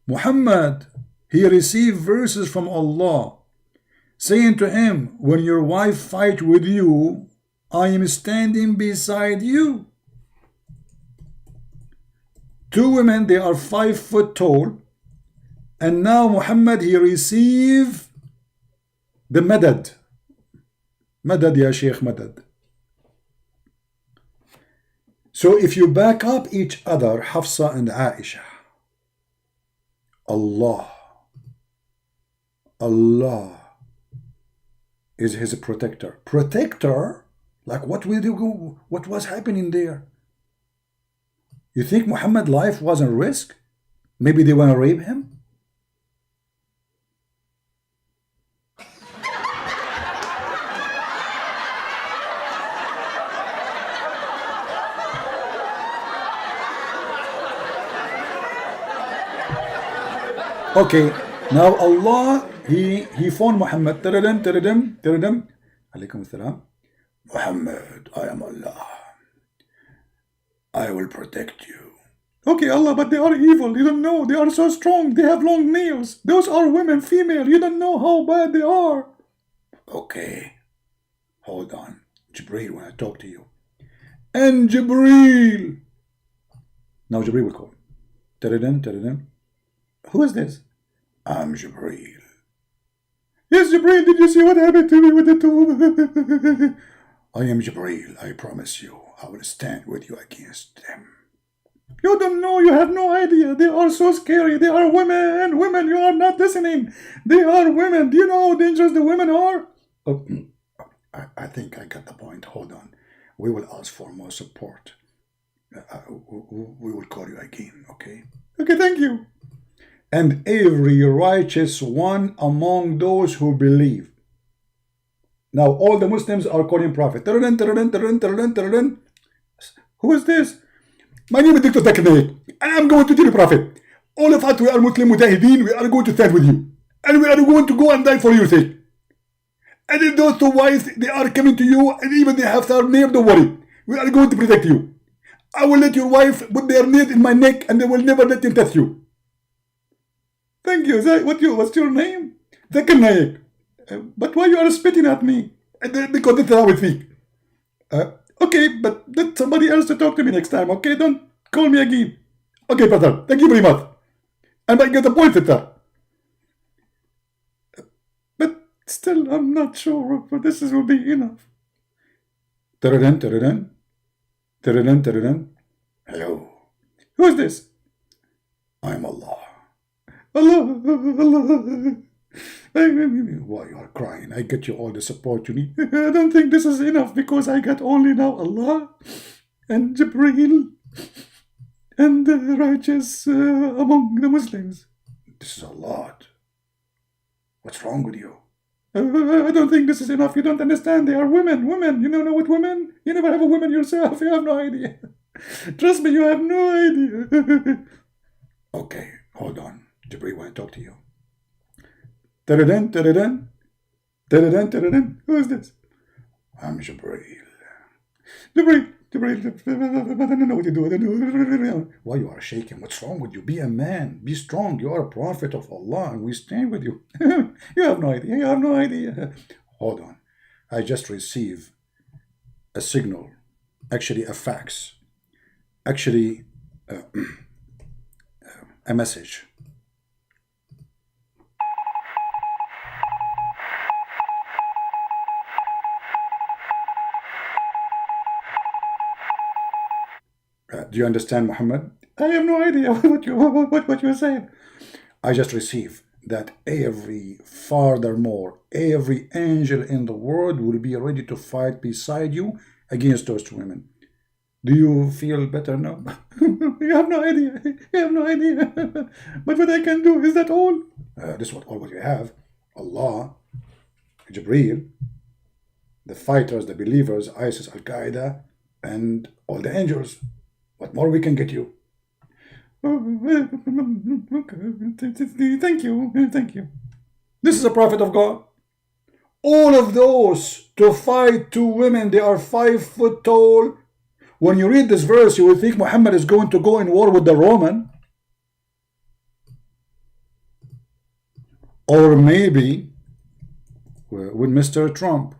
Muhammad, he received verses from Allah, saying to him, when your wife fight with you, I am standing beside you. Two women, they are 5 foot tall, and now Muhammad, he received the madad. Madad, ya Sheikh, madad. So if you back up each other, Hafsa and Aisha, Allah is his protector. Protector? Like what will you go? What was happening there? You think Muhammad's life was at risk? Maybe they want to rape him? Okay, now Allah, he phoned Muhammad. Alaykum assalam. Muhammad, I am Allah. I will protect you. Okay, Allah, but they are evil. You don't know. They are so strong. They have long nails. Those are women, female. You don't know how bad they are. Okay, hold on. Jibreel, when I talk to you. And Jibreel. Now Jibreel will call. Who is this? I'm Jibreel. Yes, Jibreel, did you see what happened to me with the two? I am Jibreel, I promise you. I will stand with you against them. You don't know, you have no idea. They are so scary. They are women. Women, you are not listening. They are women. Do you know how dangerous the women are? Oh, I think I got the point. Hold on. We will ask for more support. We will call you again, okay? Okay, thank you. And every righteous one among those who believe. Now all the Muslims are calling Prophet. Who is this? My name is Dr. Zakir Naik. I am going to tell you, Prophet. All of us, we are Muslim Mujahideen. We are going to stand with you. And we are going to go and die for your sake. And if those two wives, they are coming to you, and even they have their name, don't worry. We are going to protect you. I will let your wife put their nails in my neck, and they will never let them touch you. Thank you. What's your name? Zakir Naik. But why you are spitting at me? Because that's how I speak. Okay, but let somebody else to talk to me next time, okay? Don't call me again. Okay, brother. Thank you very much. And I get the point at that. But still, I'm not sure if this will be enough. Hello. Who is this? I'm Allah. Allah. Why you are crying? I get you all the support you need. I don't think this is enough because I got only now Allah and Jibreel and the righteous among the Muslims. This is a lot. What's wrong with you? I don't think this is enough. You don't understand. They are women. Women. You don't know what women? You never have a woman yourself. You have no idea. Trust me, you have no idea. Okay, hold on. Jibreel, want to talk to you. Who is this? I'm Jibreel. Jibreel, but I don't know what you do. Why you are shaking? What's wrong with you? Be a man. Be strong. You are a prophet of Allah and we stand with you. You have no idea. You have no idea. Hold on. I just received a signal. Actually, a fax. Actually, a message. Do you understand, Muhammad? I have no idea what you're saying. I just received that every angel in the world will be ready to fight beside you against those two women. Do you feel better now? You have no idea. You have no idea. But what I can do, is that all? This is all what you have. Allah, Jibreel, the fighters, the believers, ISIS, Al-Qaeda, and all the angels. What more we can get you? Thank you. This is a prophet of God. All of those to fight two women, they are 5 foot tall. When you read this verse, you will think Muhammad is going to go in war with the Roman. Or maybe with Mr. Trump.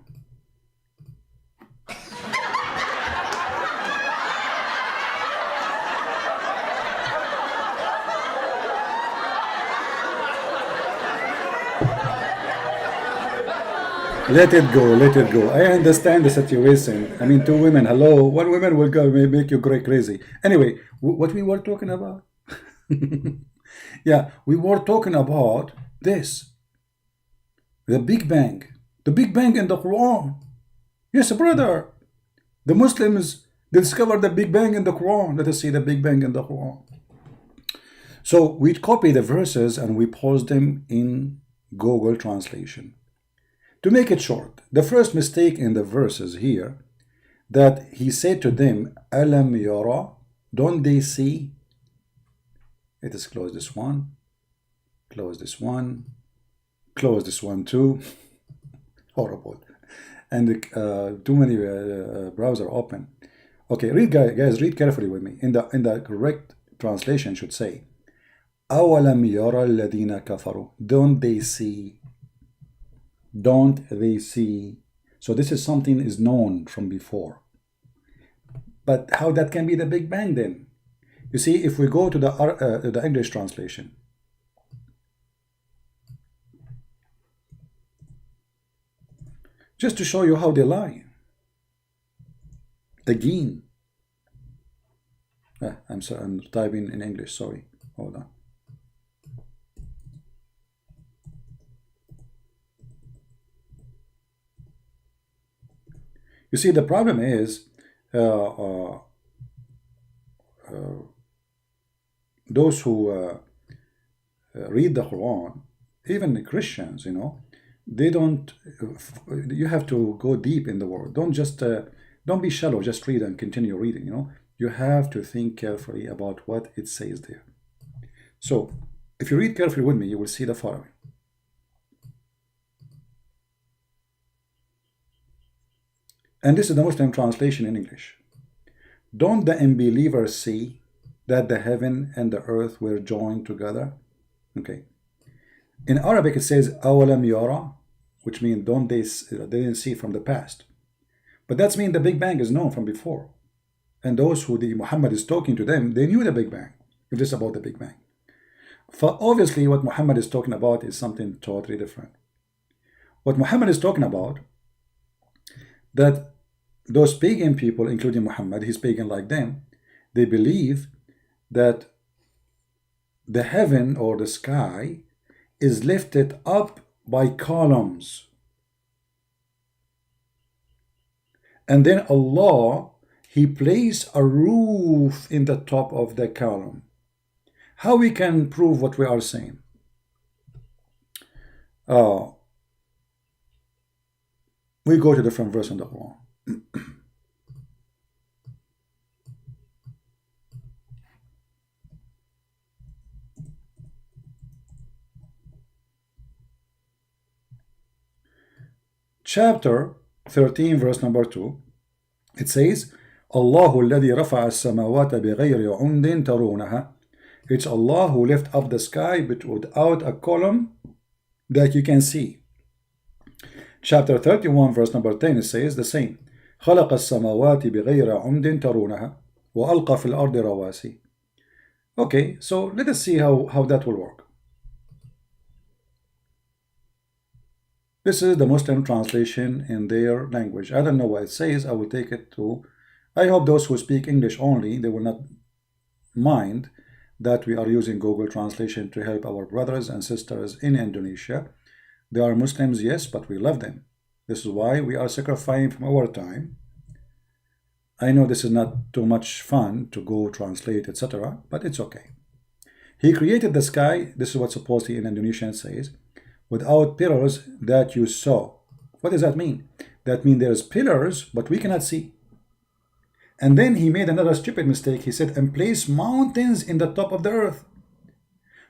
Let it go, let it go. I understand the situation. I mean, two women, hello. One woman will go make you go crazy. Anyway, what we were talking about? Yeah, we were talking about this. The Big Bang. The Big Bang in the Quran. Yes, brother. The Muslims discovered the Big Bang in the Quran. Let us see the Big Bang in the Quran. So we copy the verses and we post them in Google Translation. To make it short, the first mistake in the verses here, that he said to them, Alam yara, don't they see? Let us close this one, close this one, close this one too. Horrible. And too many browser open. Okay, read, guys, read carefully with me. In the correct translation should say, أَوَلَمْ يَرَى الَّذِينَ كَفَرُوا. Don't they see? Don't they see? So this is something is known from before. But how that can be the Big Bang then? You see, if we go to the English translation, just to show you how they lie. Again. I'm sorry, I'm typing in English, sorry. Hold on. You see, the problem is those who read the Quran, even the Christians, you know, they don't, you have to go deep in the word. Don't just, don't be shallow, just read and continue reading, you know. You have to think carefully about what it says there. So, if you read carefully with me, you will see the following. And this is the Muslim translation in English. Don't the unbelievers see that the heaven and the earth were joined together? Okay. In Arabic, it says awalam yara, which means don't they didn't see from the past. But that's mean the Big Bang is known from before. And those who Muhammad is talking to them, they knew the Big Bang. If this is about the Big Bang. For obviously, what Muhammad is talking about is something totally different. What Muhammad is talking about, that those pagan people, including Muhammad, he's pagan like them, they believe that the heaven or the sky is lifted up by columns. And then Allah, He placed a roof in the top of the column. How we can prove what we are saying? We go to different verse in the Quran. Chapter 13, verse number 2, it says, الله الذي رفع السماوات بغير عمد ترونها. It's Allah who lift up the sky but without a column that you can see. Chapter 31, verse number 10, it says the same. خلق السماوات بغير عمد ترونها وألقى في الأرض رواسي. Okay, so let us see how that will work. This is the Muslim translation in their language. I don't know what it says. I will take it to... I hope those who speak English only, they will not mind that we are using Google Translation to help our brothers and sisters in Indonesia. They are Muslims, yes, but we love them. This is why we are sacrificing from our time. I know this is not too much fun to go translate, etc., but it's okay. He created the sky, this is what supposedly in Indonesian says, without pillars that you saw. What does that mean? That means there's pillars, but we cannot see. And then he made another stupid mistake. He said, and place mountains in the top of the earth.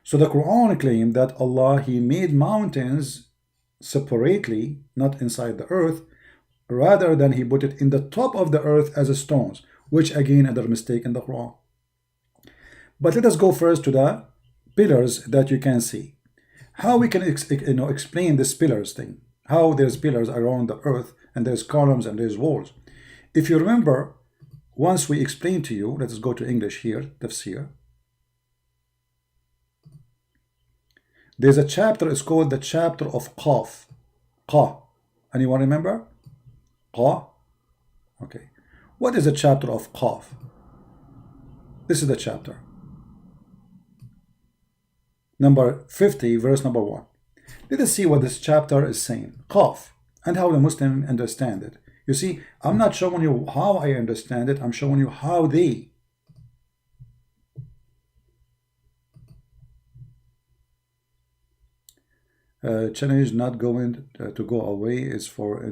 So the Quran claimed that Allah, He made mountains separately, not inside the earth, rather than He put it in the top of the earth as stones, which again, another mistake in the Quran. But let us go first to the pillars that you can see. how we can explain this pillars thing, how there's pillars around the earth and there's columns and there's walls. If you remember, once we explained to you, let us go to English here, tafsir. There's a chapter, it's called the chapter of Qaf. Qa. Anyone remember? Qa? Okay. What is the chapter of Qaf? This is the chapter. Number 50, verse number 1. Let us see what this chapter is saying. Qaf. And how the Muslim understand it. You see, I'm not showing you how I understand it. I'm showing you how they. Challenge not going to go away is for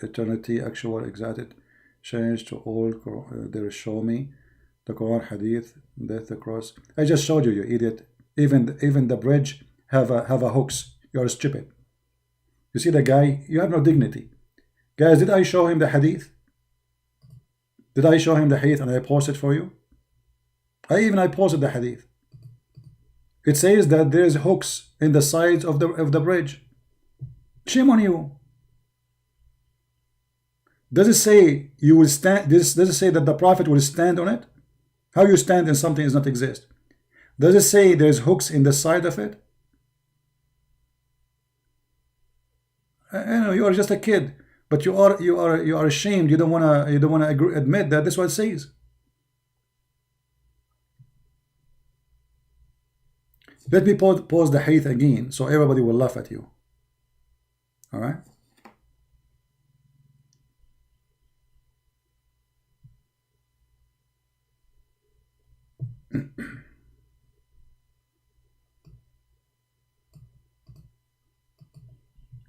eternity. Actual exacted change to all. There show me the Quran, Hadith, death, the cross. I just showed you, you idiot. Even the bridge have a hooks. You are stupid. You see the guy. You have no dignity, guys. Did I show him the Hadith? Did I show him the Hadith and I posted for you? I posted the Hadith. It says that there is hooks in the sides of the bridge. Shame on you. Does it say you will stand? Does it say that the Prophet will stand on it? How you stand in something does not exist. Does it say there's hooks in the side of it? You are just a kid, but you are ashamed. You don't wanna admit that this is what it says. Let me pause the hadith again so everybody will laugh at you. All right.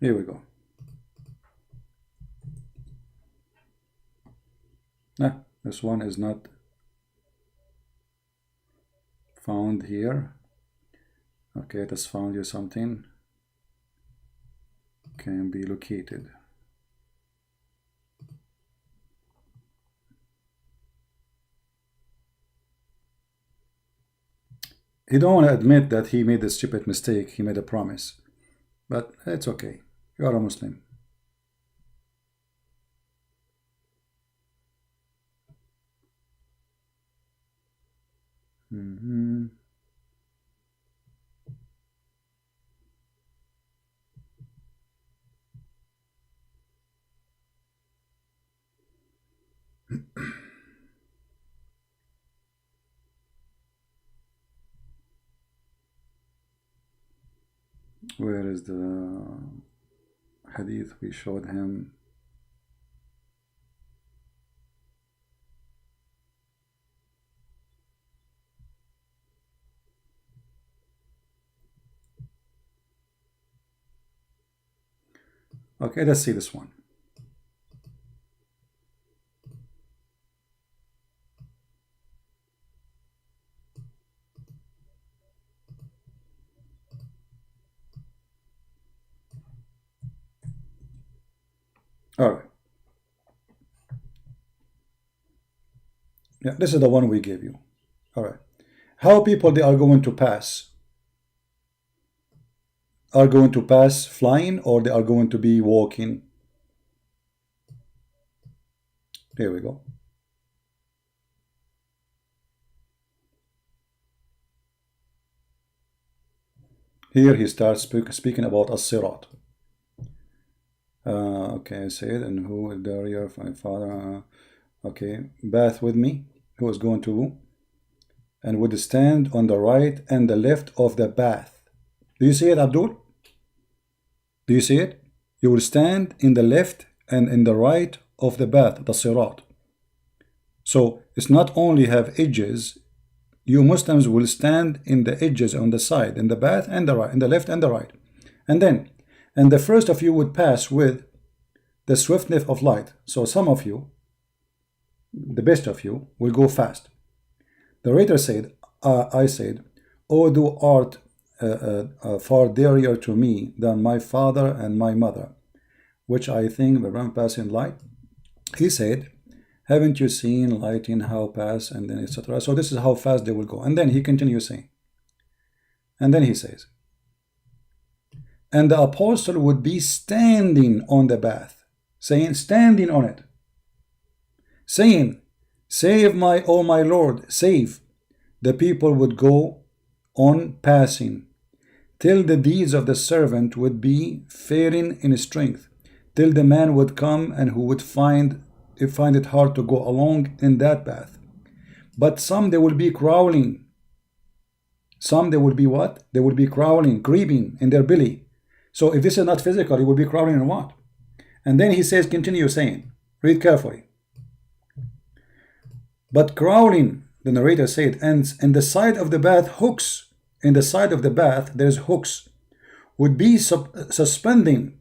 Here we go. This one is not found here. Okay, it has found you something. Can be located. He don't want to admit that he made a stupid mistake. He made a promise, but it's okay. You are a Muslim. Where is the hadith we showed him? Okay, let's see this one. All right. Yeah, this is the one we gave you. All right. How people they are going to pass? Are going to pass flying or they are going to be walking? There we go. Here he starts speaking about as-sirat. Okay, I said, and who is there? My father. Okay, bath with me. Who is going to and would stand on the right and the left of the bath. Do you see it, Abdul? Do you see it? You will stand in the left and in the right of the bath, the sirat. So it's not only have edges. You Muslims will stand in the edges on the side, in the bath and the right, in the left and the right, and the first of you would pass with the swiftness of light. So some of you, the best of you, will go fast. The writer said, I said, "O thou art far dearer to me than my father and my mother, which I think the run pass in light." He said, "Haven't you seen lighting how pass?" And then etc. So this is how fast they will go. And then he continues saying, and then he says, and the apostle would be standing on the bath, saying, standing on it, saying, save my, oh my Lord, save. The people would go on passing, till the deeds of the servant would be failing in strength, till the man would come and who would find it hard to go along in that path. But some they will be crawling. Some they will be what? They will be crawling, creeping in their belly. So if this is not physical, it will be crawling in what? And then he says, continue saying, read carefully. But crawling, the narrator said, ends in the side of the bath, hooks. In the side of the bath, there's hooks, would be suspending,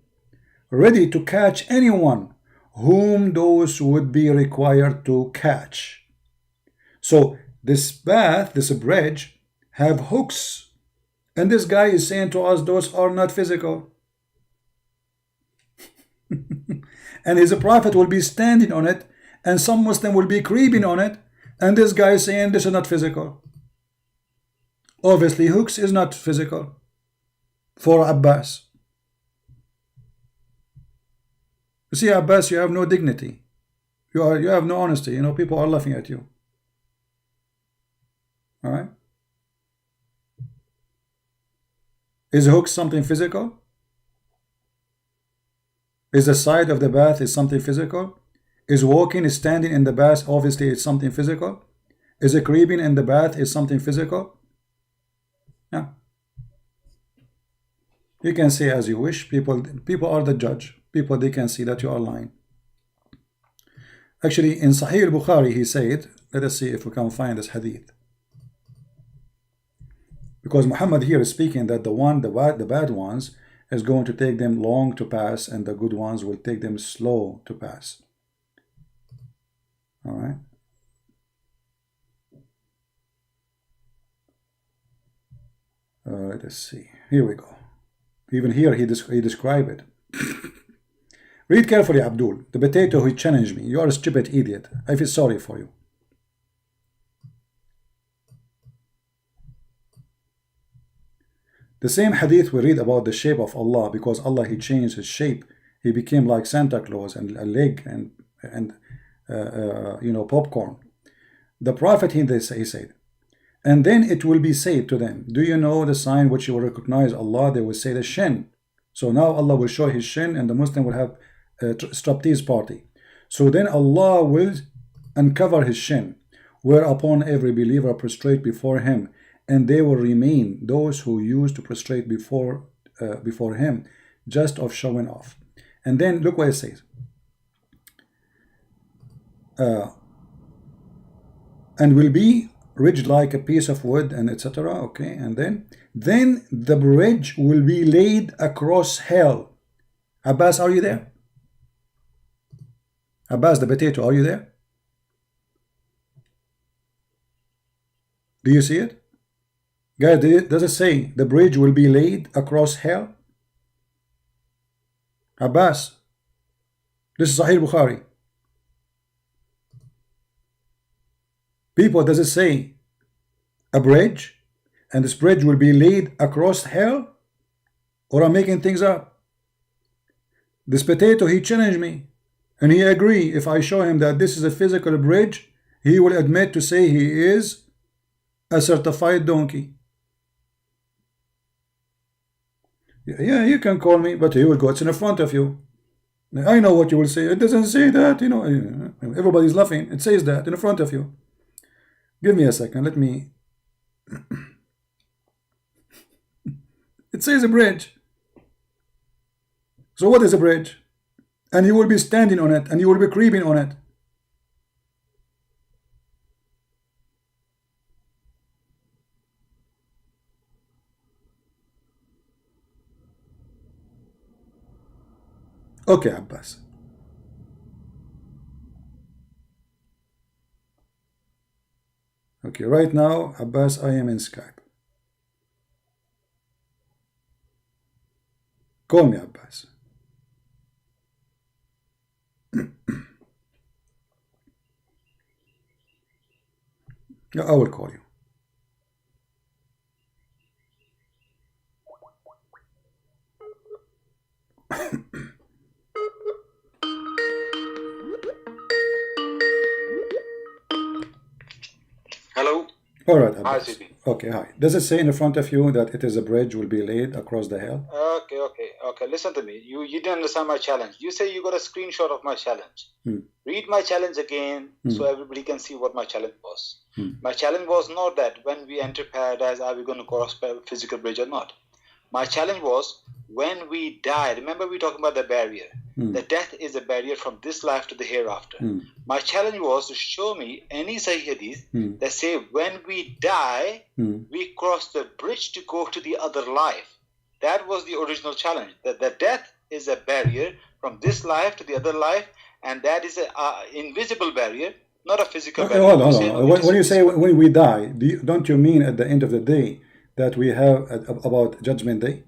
ready to catch anyone whom those would be required to catch. So this bath, this bridge, have hooks. And this guy is saying to us, those are not physical. And his prophet will be standing on it, and some Muslim will be creeping on it, and this guy is saying this is not physical. Obviously, hooks is not physical for Abbas. You see, Abbas, you have no dignity. You have no honesty. You know, people are laughing at you. All right? Is hooks something physical? Is the side of the bath is something physical? Is walking, is standing in the bath, obviously it's something physical? Is it creeping in the bath is something physical? Yeah. You can say as you wish. People are the judge. People, they can see that you are lying. Actually, in Sahih al-Bukhari, he said, let us see if we can find this hadith. Because Muhammad here is speaking that the bad ones is going to take them long to pass, and the good ones will take them slow to pass. All right. Let us see. Here we go. Even here he described it. Read carefully, Abdul. The potato who challenged me. You are a stupid idiot. I feel sorry for you. The same hadith we read about the shape of Allah, because Allah, he changed his shape. He became like Santa Claus and a leg and popcorn. The Prophet, he said, and then it will be said to them, do you know the sign which you will recognize Allah? They will say the shin. So now Allah will show his shin, and the Muslim will have a striptease party. So then Allah will uncover his shin, whereupon every believer prostrate before him, and they will remain those who used to prostrate before him, just of showing off. And then look what it says. And will be ridged like a piece of wood, and etc. Okay, and then the bridge will be laid across hell. Abbas, are you there? Abbas, the potato, are you there? Do you see it? Guys, does it say the bridge will be laid across hell? Abbas, this is Sahih Bukhari. People, does it say a bridge, and this bridge will be laid across hell? Or I'm making things up? This potato, he challenged me, and he agreed. If I show him that this is a physical bridge, he will admit to say he is a certified donkey. Yeah, you can call me, but he will go, it's in front of you. I know what you will say. It doesn't say that, you know. Everybody's laughing. It says that in front of you. Give me a second. Let me. It says a bridge. So what is a bridge? And you will be standing on it, and you will be creeping on it. Okay, Abbas. Okay, right now, Abbas, I am in Skype. Call me, Abbas. I will call you. All right, Hi, Abbas. CP. Okay, hi. Does it say in front of you that it is a bridge will be laid across the hill? Okay. Listen to me. You didn't understand my challenge. You say you got a screenshot of my challenge. Read my challenge again so everybody can see what my challenge was. My challenge was not that when we enter paradise, are we going to cross physical bridge or not? My challenge was when we die. Remember, we talking about the barrier. The death is a barrier from this life to the hereafter. My challenge was to show me any Sahih hadith that say when we die, we cross the bridge to go to the other life. That was the original challenge. That the death is a barrier from this life to the other life, and that is an invisible barrier, not a physical barrier. Hold on. When you say when we die, don't you mean at the end of the day that we have about Judgment Day?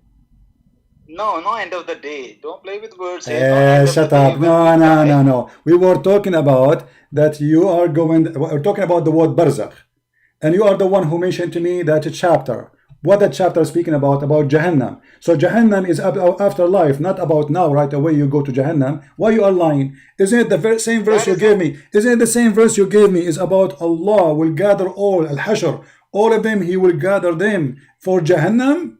No, end of the day. Don't play with words. Shut up. No. We were talking about that you are going, we're talking about the word barzakh. And you are the one who mentioned to me that chapter. What that chapter is speaking about Jahannam. So Jahannam is after life, not about now, right away you go to Jahannam. Why you are lying? Isn't it the same verse you gave me? Isn't it the same verse you gave me is about Allah will gather all, al-hashr, all of them, he will gather them for Jahannam?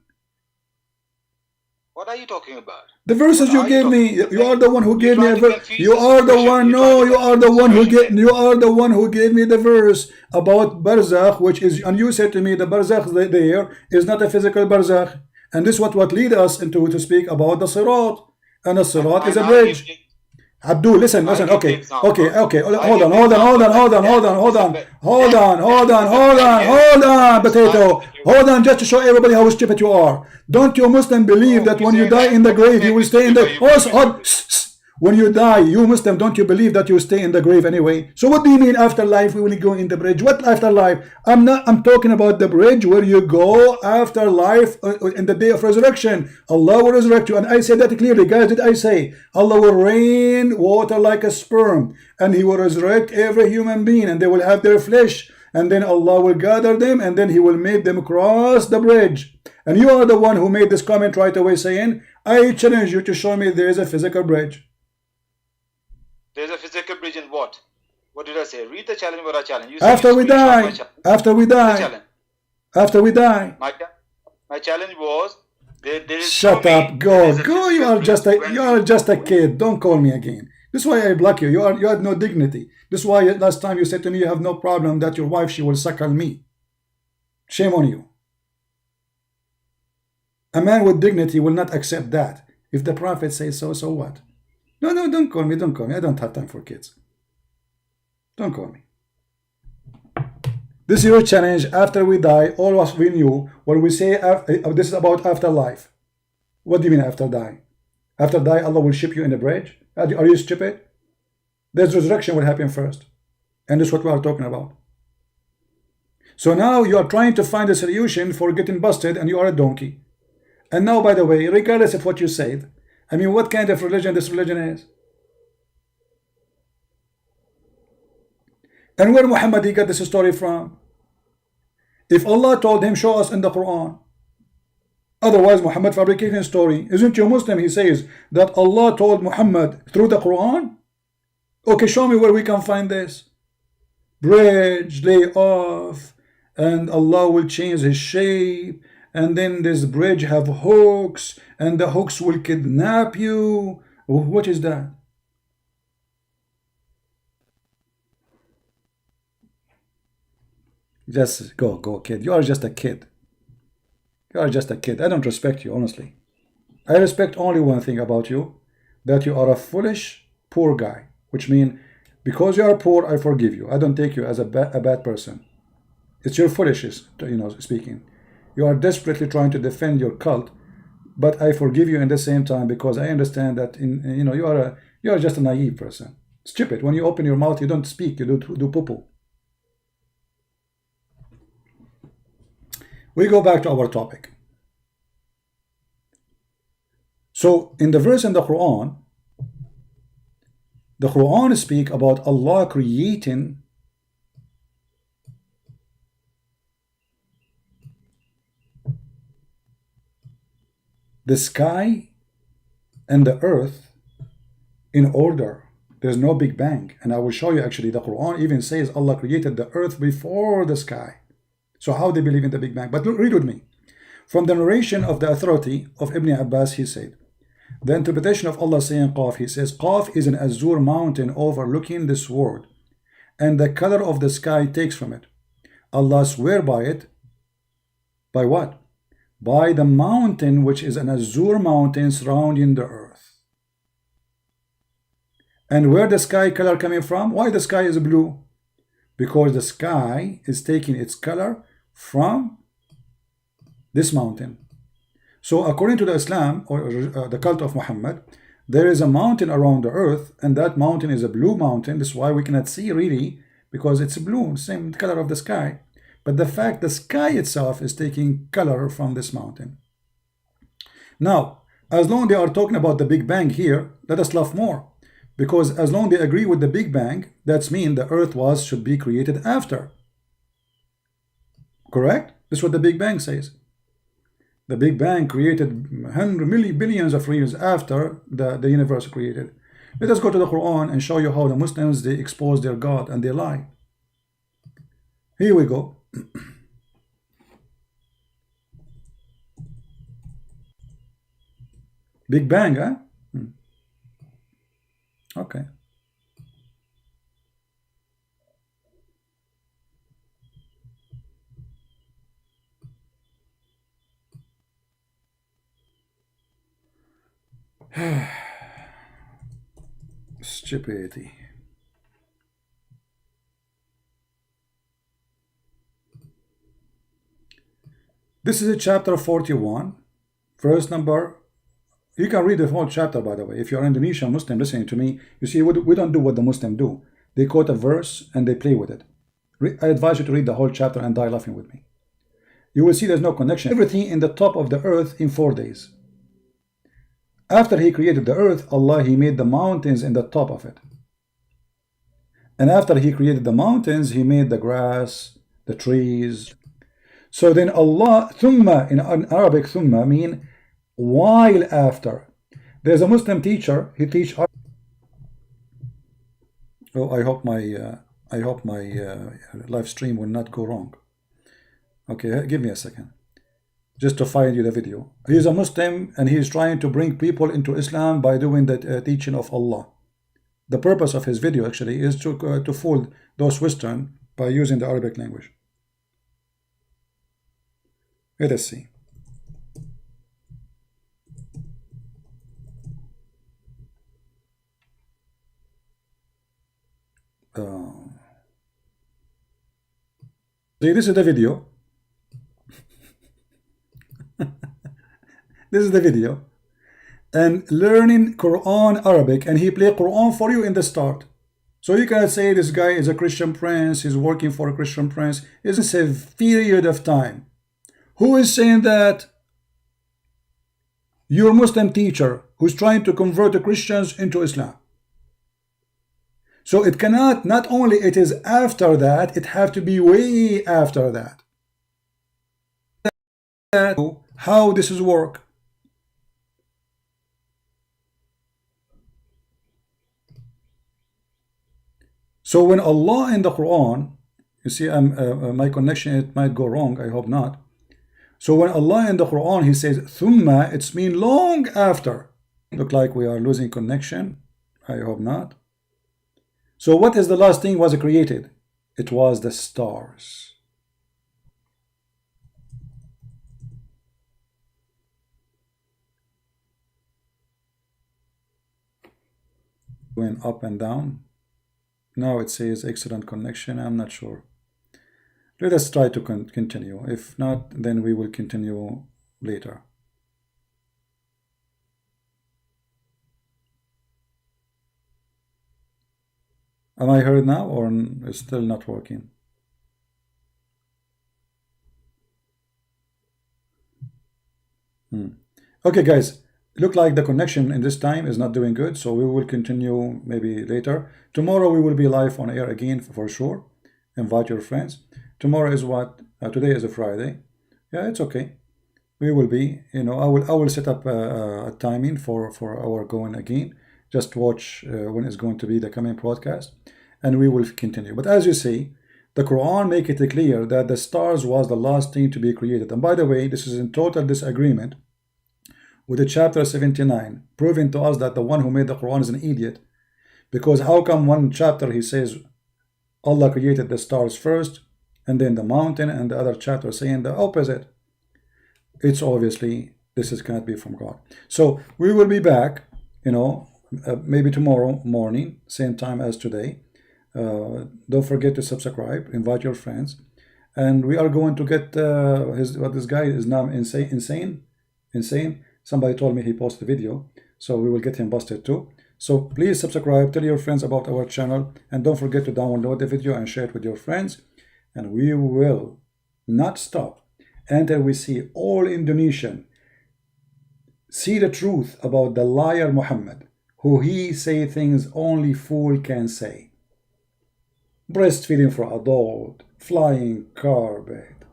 What are you talking about? The verses you gave me, you are the one who gave me a verse. You are the one, no, you are the one who gave me the verse about barzakh, which is, and you said to me the barzakh there is not a physical barzakh. And this is what lead us into to speak about the sirat. And the sirat is a bridge. Abdul, listen, okay. Hold on, potato. Hold on, just to show everybody how stupid you are. Don't you Muslim believe that when you die in the grave, you will stay in the... When you die, you Muslim, don't you believe that you stay in the grave anyway? So what do you mean afterlife? We will go in the bridge. What afterlife? I'm talking about the bridge where you go after life in the day of resurrection. Allah will resurrect you. And I said that clearly. Guys, did I say Allah will rain water like a sperm and he will resurrect every human being and they will have their flesh and then Allah will gather them and then he will make them cross the bridge. And you are the one who made this comment right away saying, I challenge you to show me there is a physical bridge. There's a physical bridge in what? What did I say? Read the challenge. What I challenge. You after we die. After we die. After we die. My challenge was there is. Shut up. Go. You are just a kid. Don't call me again. This is why I block you. You had no dignity. This is why last time you said to me you have no problem that your wife she will suckle me. Shame on you. A man with dignity will not accept that. If the Prophet says so, so what? No, don't call me. I don't have time for kids. Don't call me. This is your challenge. After we die, all of us we knew when we say this is about afterlife. What do you mean after die? After die, Allah will ship you in a bridge? Are you stupid? There's resurrection will happen first. And this is what we are talking about. So now you are trying to find a solution for getting busted and you are a donkey. And now, by the way, regardless of what you said, I mean, what kind of religion this religion is? And where Muhammad he got this story from? If Allah told him, show us in the Quran. Otherwise, Muhammad fabricating a story. Isn't you Muslim? He says that Allah told Muhammad through the Quran. Okay, show me where we can find this. Bridge, lay off, and Allah will change his shape. And then this bridge have hooks, and the hooks will kidnap you. What is that? Just go, kid. You are just a kid. You are just a kid. I don't respect you, honestly. I respect only one thing about you, that you are a foolish, poor guy. Which means, because you are poor, I forgive you. I don't take you as a bad person. It's your foolishness, speaking. You are desperately trying to defend your cult, but I forgive you in the same time because I understand that you are just a naive person. Stupid. When you open your mouth, you don't speak. You do poo-poo. We go back to our topic. So in the verse in the Quran speak about Allah creating the sky and the earth in order. There's no Big Bang. And I will show you actually the Quran even says Allah created the earth before the sky. So how they believe in the Big Bang? But read with me. From the narration of the authority of Ibn Abbas, he said, the interpretation of Allah saying Qaf, he says, Qaf is an azure mountain overlooking this world, and the color of the sky takes from it. Allah swear by it. By what? By the mountain which is an azure mountain surrounding the earth. And where the sky color coming from? Why the sky is blue? Because the sky is taking its color from this mountain. So according to the Islam, or the cult of Muhammad, there is a mountain around the earth, and that mountain is a blue mountain. This is why we cannot see really, because it's blue, same color of the sky. But the fact the sky itself is taking color from this mountain. Now, as long as they are talking about the Big Bang here, let us laugh more. Because as long as they agree with the Big Bang, that's mean the earth should be created after. Correct? This is what the Big Bang says. The Big Bang created 100 million billions of years after the universe created. Let us go to the Quran and show you how the Muslims, they expose their God and they lie. Here we go. Big Bang, huh? Okay. Stupidity. This is a chapter 41, verse number. You can read the whole chapter, by the way. If you're an Indonesian Muslim listening to me, you see, we don't do what the Muslim do. They quote a verse and they play with it. I advise you to read the whole chapter and die laughing with me. You will see there's no connection. Everything in the top of the earth in 4 days. After he created the earth, Allah, he made the mountains in the top of it. And after he created the mountains, he made the grass, the trees. So then Allah, thumma, in Arabic, thumma mean while after. There's a Muslim teacher, he teach. Oh, I hope my live stream will not go wrong. Okay, give me a second, just to find you the video. He's a Muslim and he's trying to bring people into Islam by doing the teaching of Allah. The purpose of his video actually is to fool those Western by using the Arabic language. Let us see. See, this is the video. This is the video. And learning Quran Arabic, and he play Quran for you in the start. So you cannot say this guy is a Christian prince, he's working for a Christian prince. It's a period of time. Who is saying that? Your Muslim teacher who's trying to convert the Christians into Islam. So it cannot, not only it is after that, it have to be way after that. How this is work. So when Allah in the Quran, you see, my connection, it might go wrong, I hope not. So when Allah in the Quran, he says, thumma, it's mean long after. Look like we are losing connection. I hope not. So what is the last thing was created? It was the stars. Going up and down. Now it says excellent connection. I'm not sure. Let us try to continue. If not, then we will continue later. Am I heard now, or is still not working? Okay, guys. Look like the connection in this time is not doing good, so we will continue maybe later. Tomorrow we will be live on air again for sure. Invite your friends. Tomorrow is what? Today is a Friday. Yeah, it's okay. We will be, I will set up a timing for our going again. Just watch when it's going to be the coming broadcast, and we will continue. But as you see, The Quran make it clear that the stars was the last thing to be created. And by the way, this is in total disagreement with the chapter 79, proving to us that the one who made the Quran is an idiot. Because how come one chapter he says Allah created the stars first and then the mountain, and the other chapter saying the opposite? It's obviously this cannot be from God. So we will be back, maybe tomorrow morning, same time as today. Don't forget to subscribe, invite your friends, and we are going to get this guy is now insane. Somebody told me he posted a video, so we will get him busted too. So please subscribe, tell your friends about our channel, and don't forget to download the video and share it with your friends. And we will not stop until we see all Indonesian see the truth about the liar Muhammad, who he say things only fool can say. Breastfeeding for adult, flying carpet,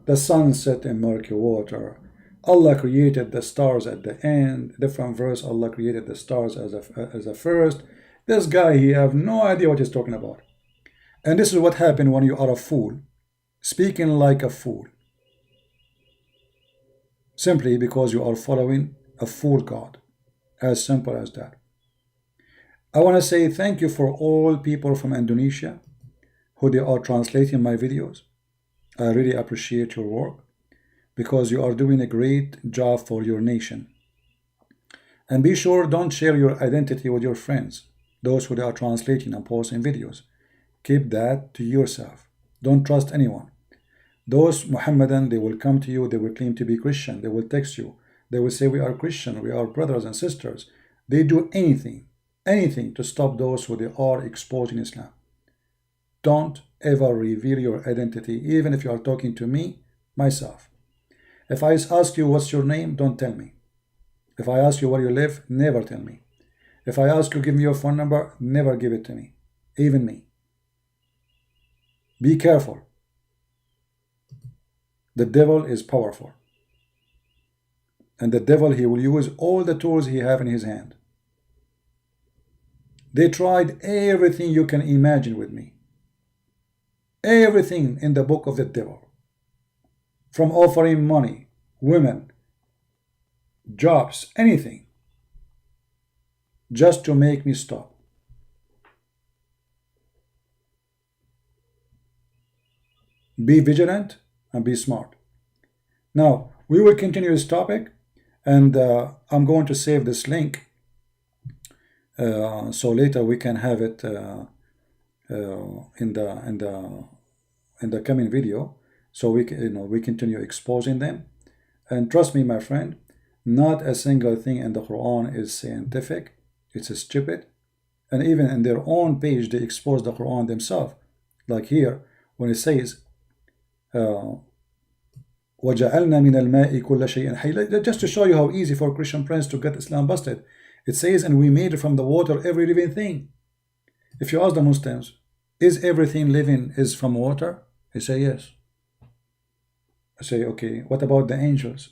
the sunset in murky water. Allah created the stars at the end. Different verse, Allah created the stars as a first. This guy, he have no idea what he's talking about. And this is what happened when you are a fool, speaking like a fool. Simply because you are following a fool God. As simple as that. I want to say thank you for all people from Indonesia who they are translating my videos. I really appreciate your work, because you are doing a great job for your nation. And be sure, don't share your identity with your friends, those who they are translating and posting videos. Keep that to yourself. Don't trust anyone. Those Muhammadan, they will come to you, they will claim to be Christian, they will text you, they will say we are Christian, we are brothers and sisters. They do anything to stop those who they are exposing Islam. Don't ever reveal your identity, even if you are talking to me, myself. If I ask you what's your name, don't tell me. If I ask you where you live, never tell me. If I ask you give me your phone number, never give it to me, even me. Be careful. The devil is powerful. And the devil, he will use all the tools he have in his hand. They tried everything you can imagine with me. Everything in the book of the devil. From offering money, women, jobs, anything, just to make me stop. Be vigilant and be smart. Now, we will continue this topic, and I'm going to save this link so later we can have it in the coming video. So we continue exposing them. And trust me, my friend, not a single thing in the Quran is scientific. It's stupid. And even in their own page, they expose the Quran themselves. Like here, when it says, وَجَعَلْنَا مِنَ الْمَاءِ كُلَّ شَيْءٍ حَيٍّ. Just to show you how easy for Christian friends to get Islam busted. It says, and we made from the water every living thing. If you ask the Muslims, is everything living is from water? They say yes. I say, okay, what about the angels?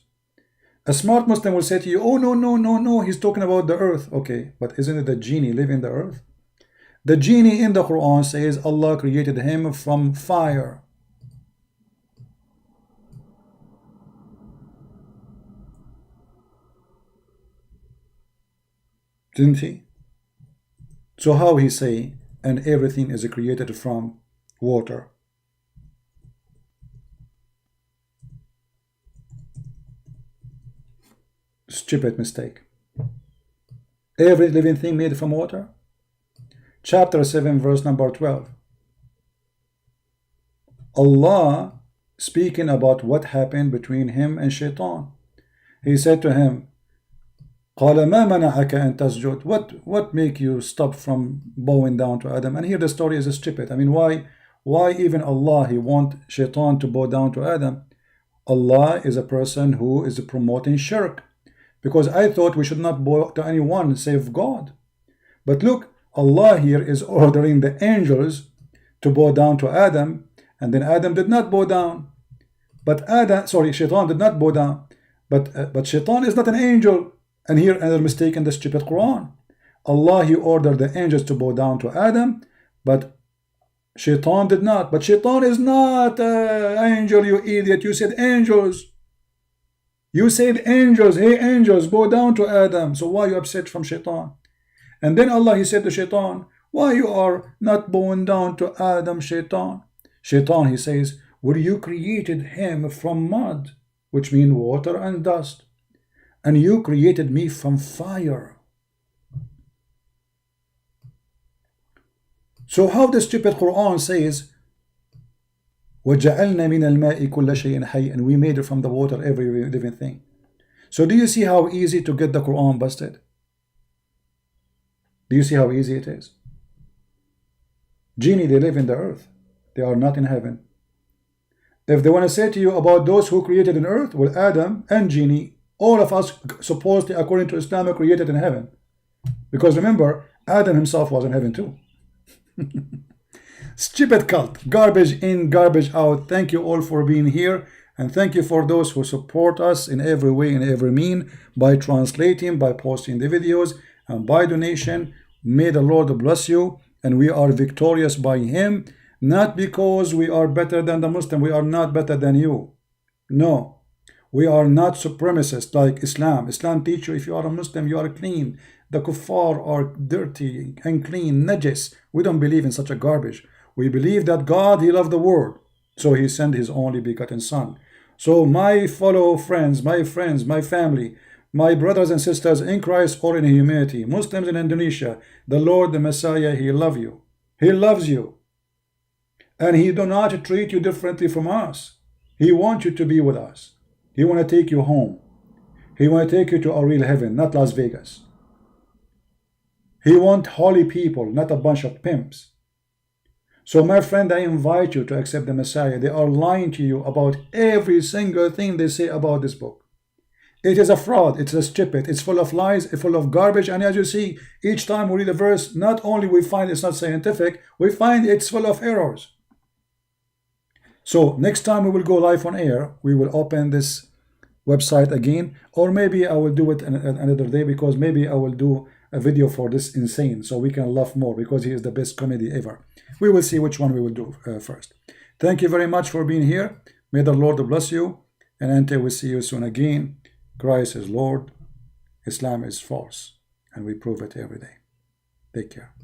A smart Muslim will say to you, oh, no, he's talking about the earth. Okay, but isn't it the genie living in the earth? The genie in the Quran says Allah created him from fire. Didn't he? So how he say, and everything is created from water? Stupid mistake. Every living thing made from water. Chapter 7, verse number 12. Allah speaking about what happened between him and Shaitan. He said to him, قَالَ مَا مَنَعَكَ أَن تَسْجُدْ. What make you stop from bowing down to Adam? And here the story is stupid. I mean, why even Allah, he want Shaitan to bow down to Adam? Allah is a person who is promoting shirk. Because I thought we should not bow to anyone save God. But look, Allah here is ordering the angels to bow down to Adam, and then Adam did not bow down. But Shaitan did not bow down. But Shaitan is not an angel. And here another mistake in the stupid Quran. Allah, he ordered the angels to bow down to Adam, but Shaitan did not. But Shaitan is not angel, you idiot. You said angels. You said angels. Hey, angels, go down to Adam. So why you upset from Shaitan? And then Allah, he said to Shaitan, why you are not bowing down to Adam, Shaitan? Shaitan, he says, well, you created him from mud, which means water and dust. And you created me from fire. So how the stupid Quran says, وَجَعَلْنَا مِنَ الْمَاءِ كُلَّ شَيْءٍ حَيٍّ, and we made it from the water every living thing. So do you see how easy to get the Quran busted? Do you see how easy it is? Genie, they live in the earth. They are not in heaven. If they want to say to you about those who created an earth, well, Adam and Genie, all of us supposedly, according to Islam, are created in heaven. Because remember, Adam himself was in heaven too. Stupid cult. Garbage in, garbage out. Thank you all for being here. And thank you for those who support us in every way, in every mean, by translating, by posting the videos, and by donation. May the Lord bless you. And we are victorious by Him. Not because we are better than the Muslim. We are not better than you. No. We are not supremacists like Islam. Islam teaches you if you are a Muslim, you are clean. The kuffar are dirty, unclean, najis. We don't believe in such a garbage. We believe that God, He loved the world. So He sent His only begotten Son. So my fellow friends, my family, my brothers and sisters in Christ or in humanity, Muslims in Indonesia, the Lord, the Messiah, He loves you. He loves you. And He do not treat you differently from us. He wants you to be with us. He want to take you home. He want to take you to a real heaven, not Las Vegas. He want holy people, not a bunch of pimps. So my friend, I invite you to accept the Messiah. They are lying to you about every single thing they say about this book. It is a fraud. It's a stupid. It's full of lies. It's full of garbage. And as you see, each time we read a verse, not only we find it's not scientific, we find it's full of errors. So next time we will go live on air, we will open this website again, or maybe I will do it another day, because maybe I will do a video for this insane so we can laugh more, because he is the best comedy ever. We will see which one we will do first. Thank you very much for being here. May the Lord bless you, and until we see you soon again, Christ is Lord, Islam is false, and we prove it every day. Take care.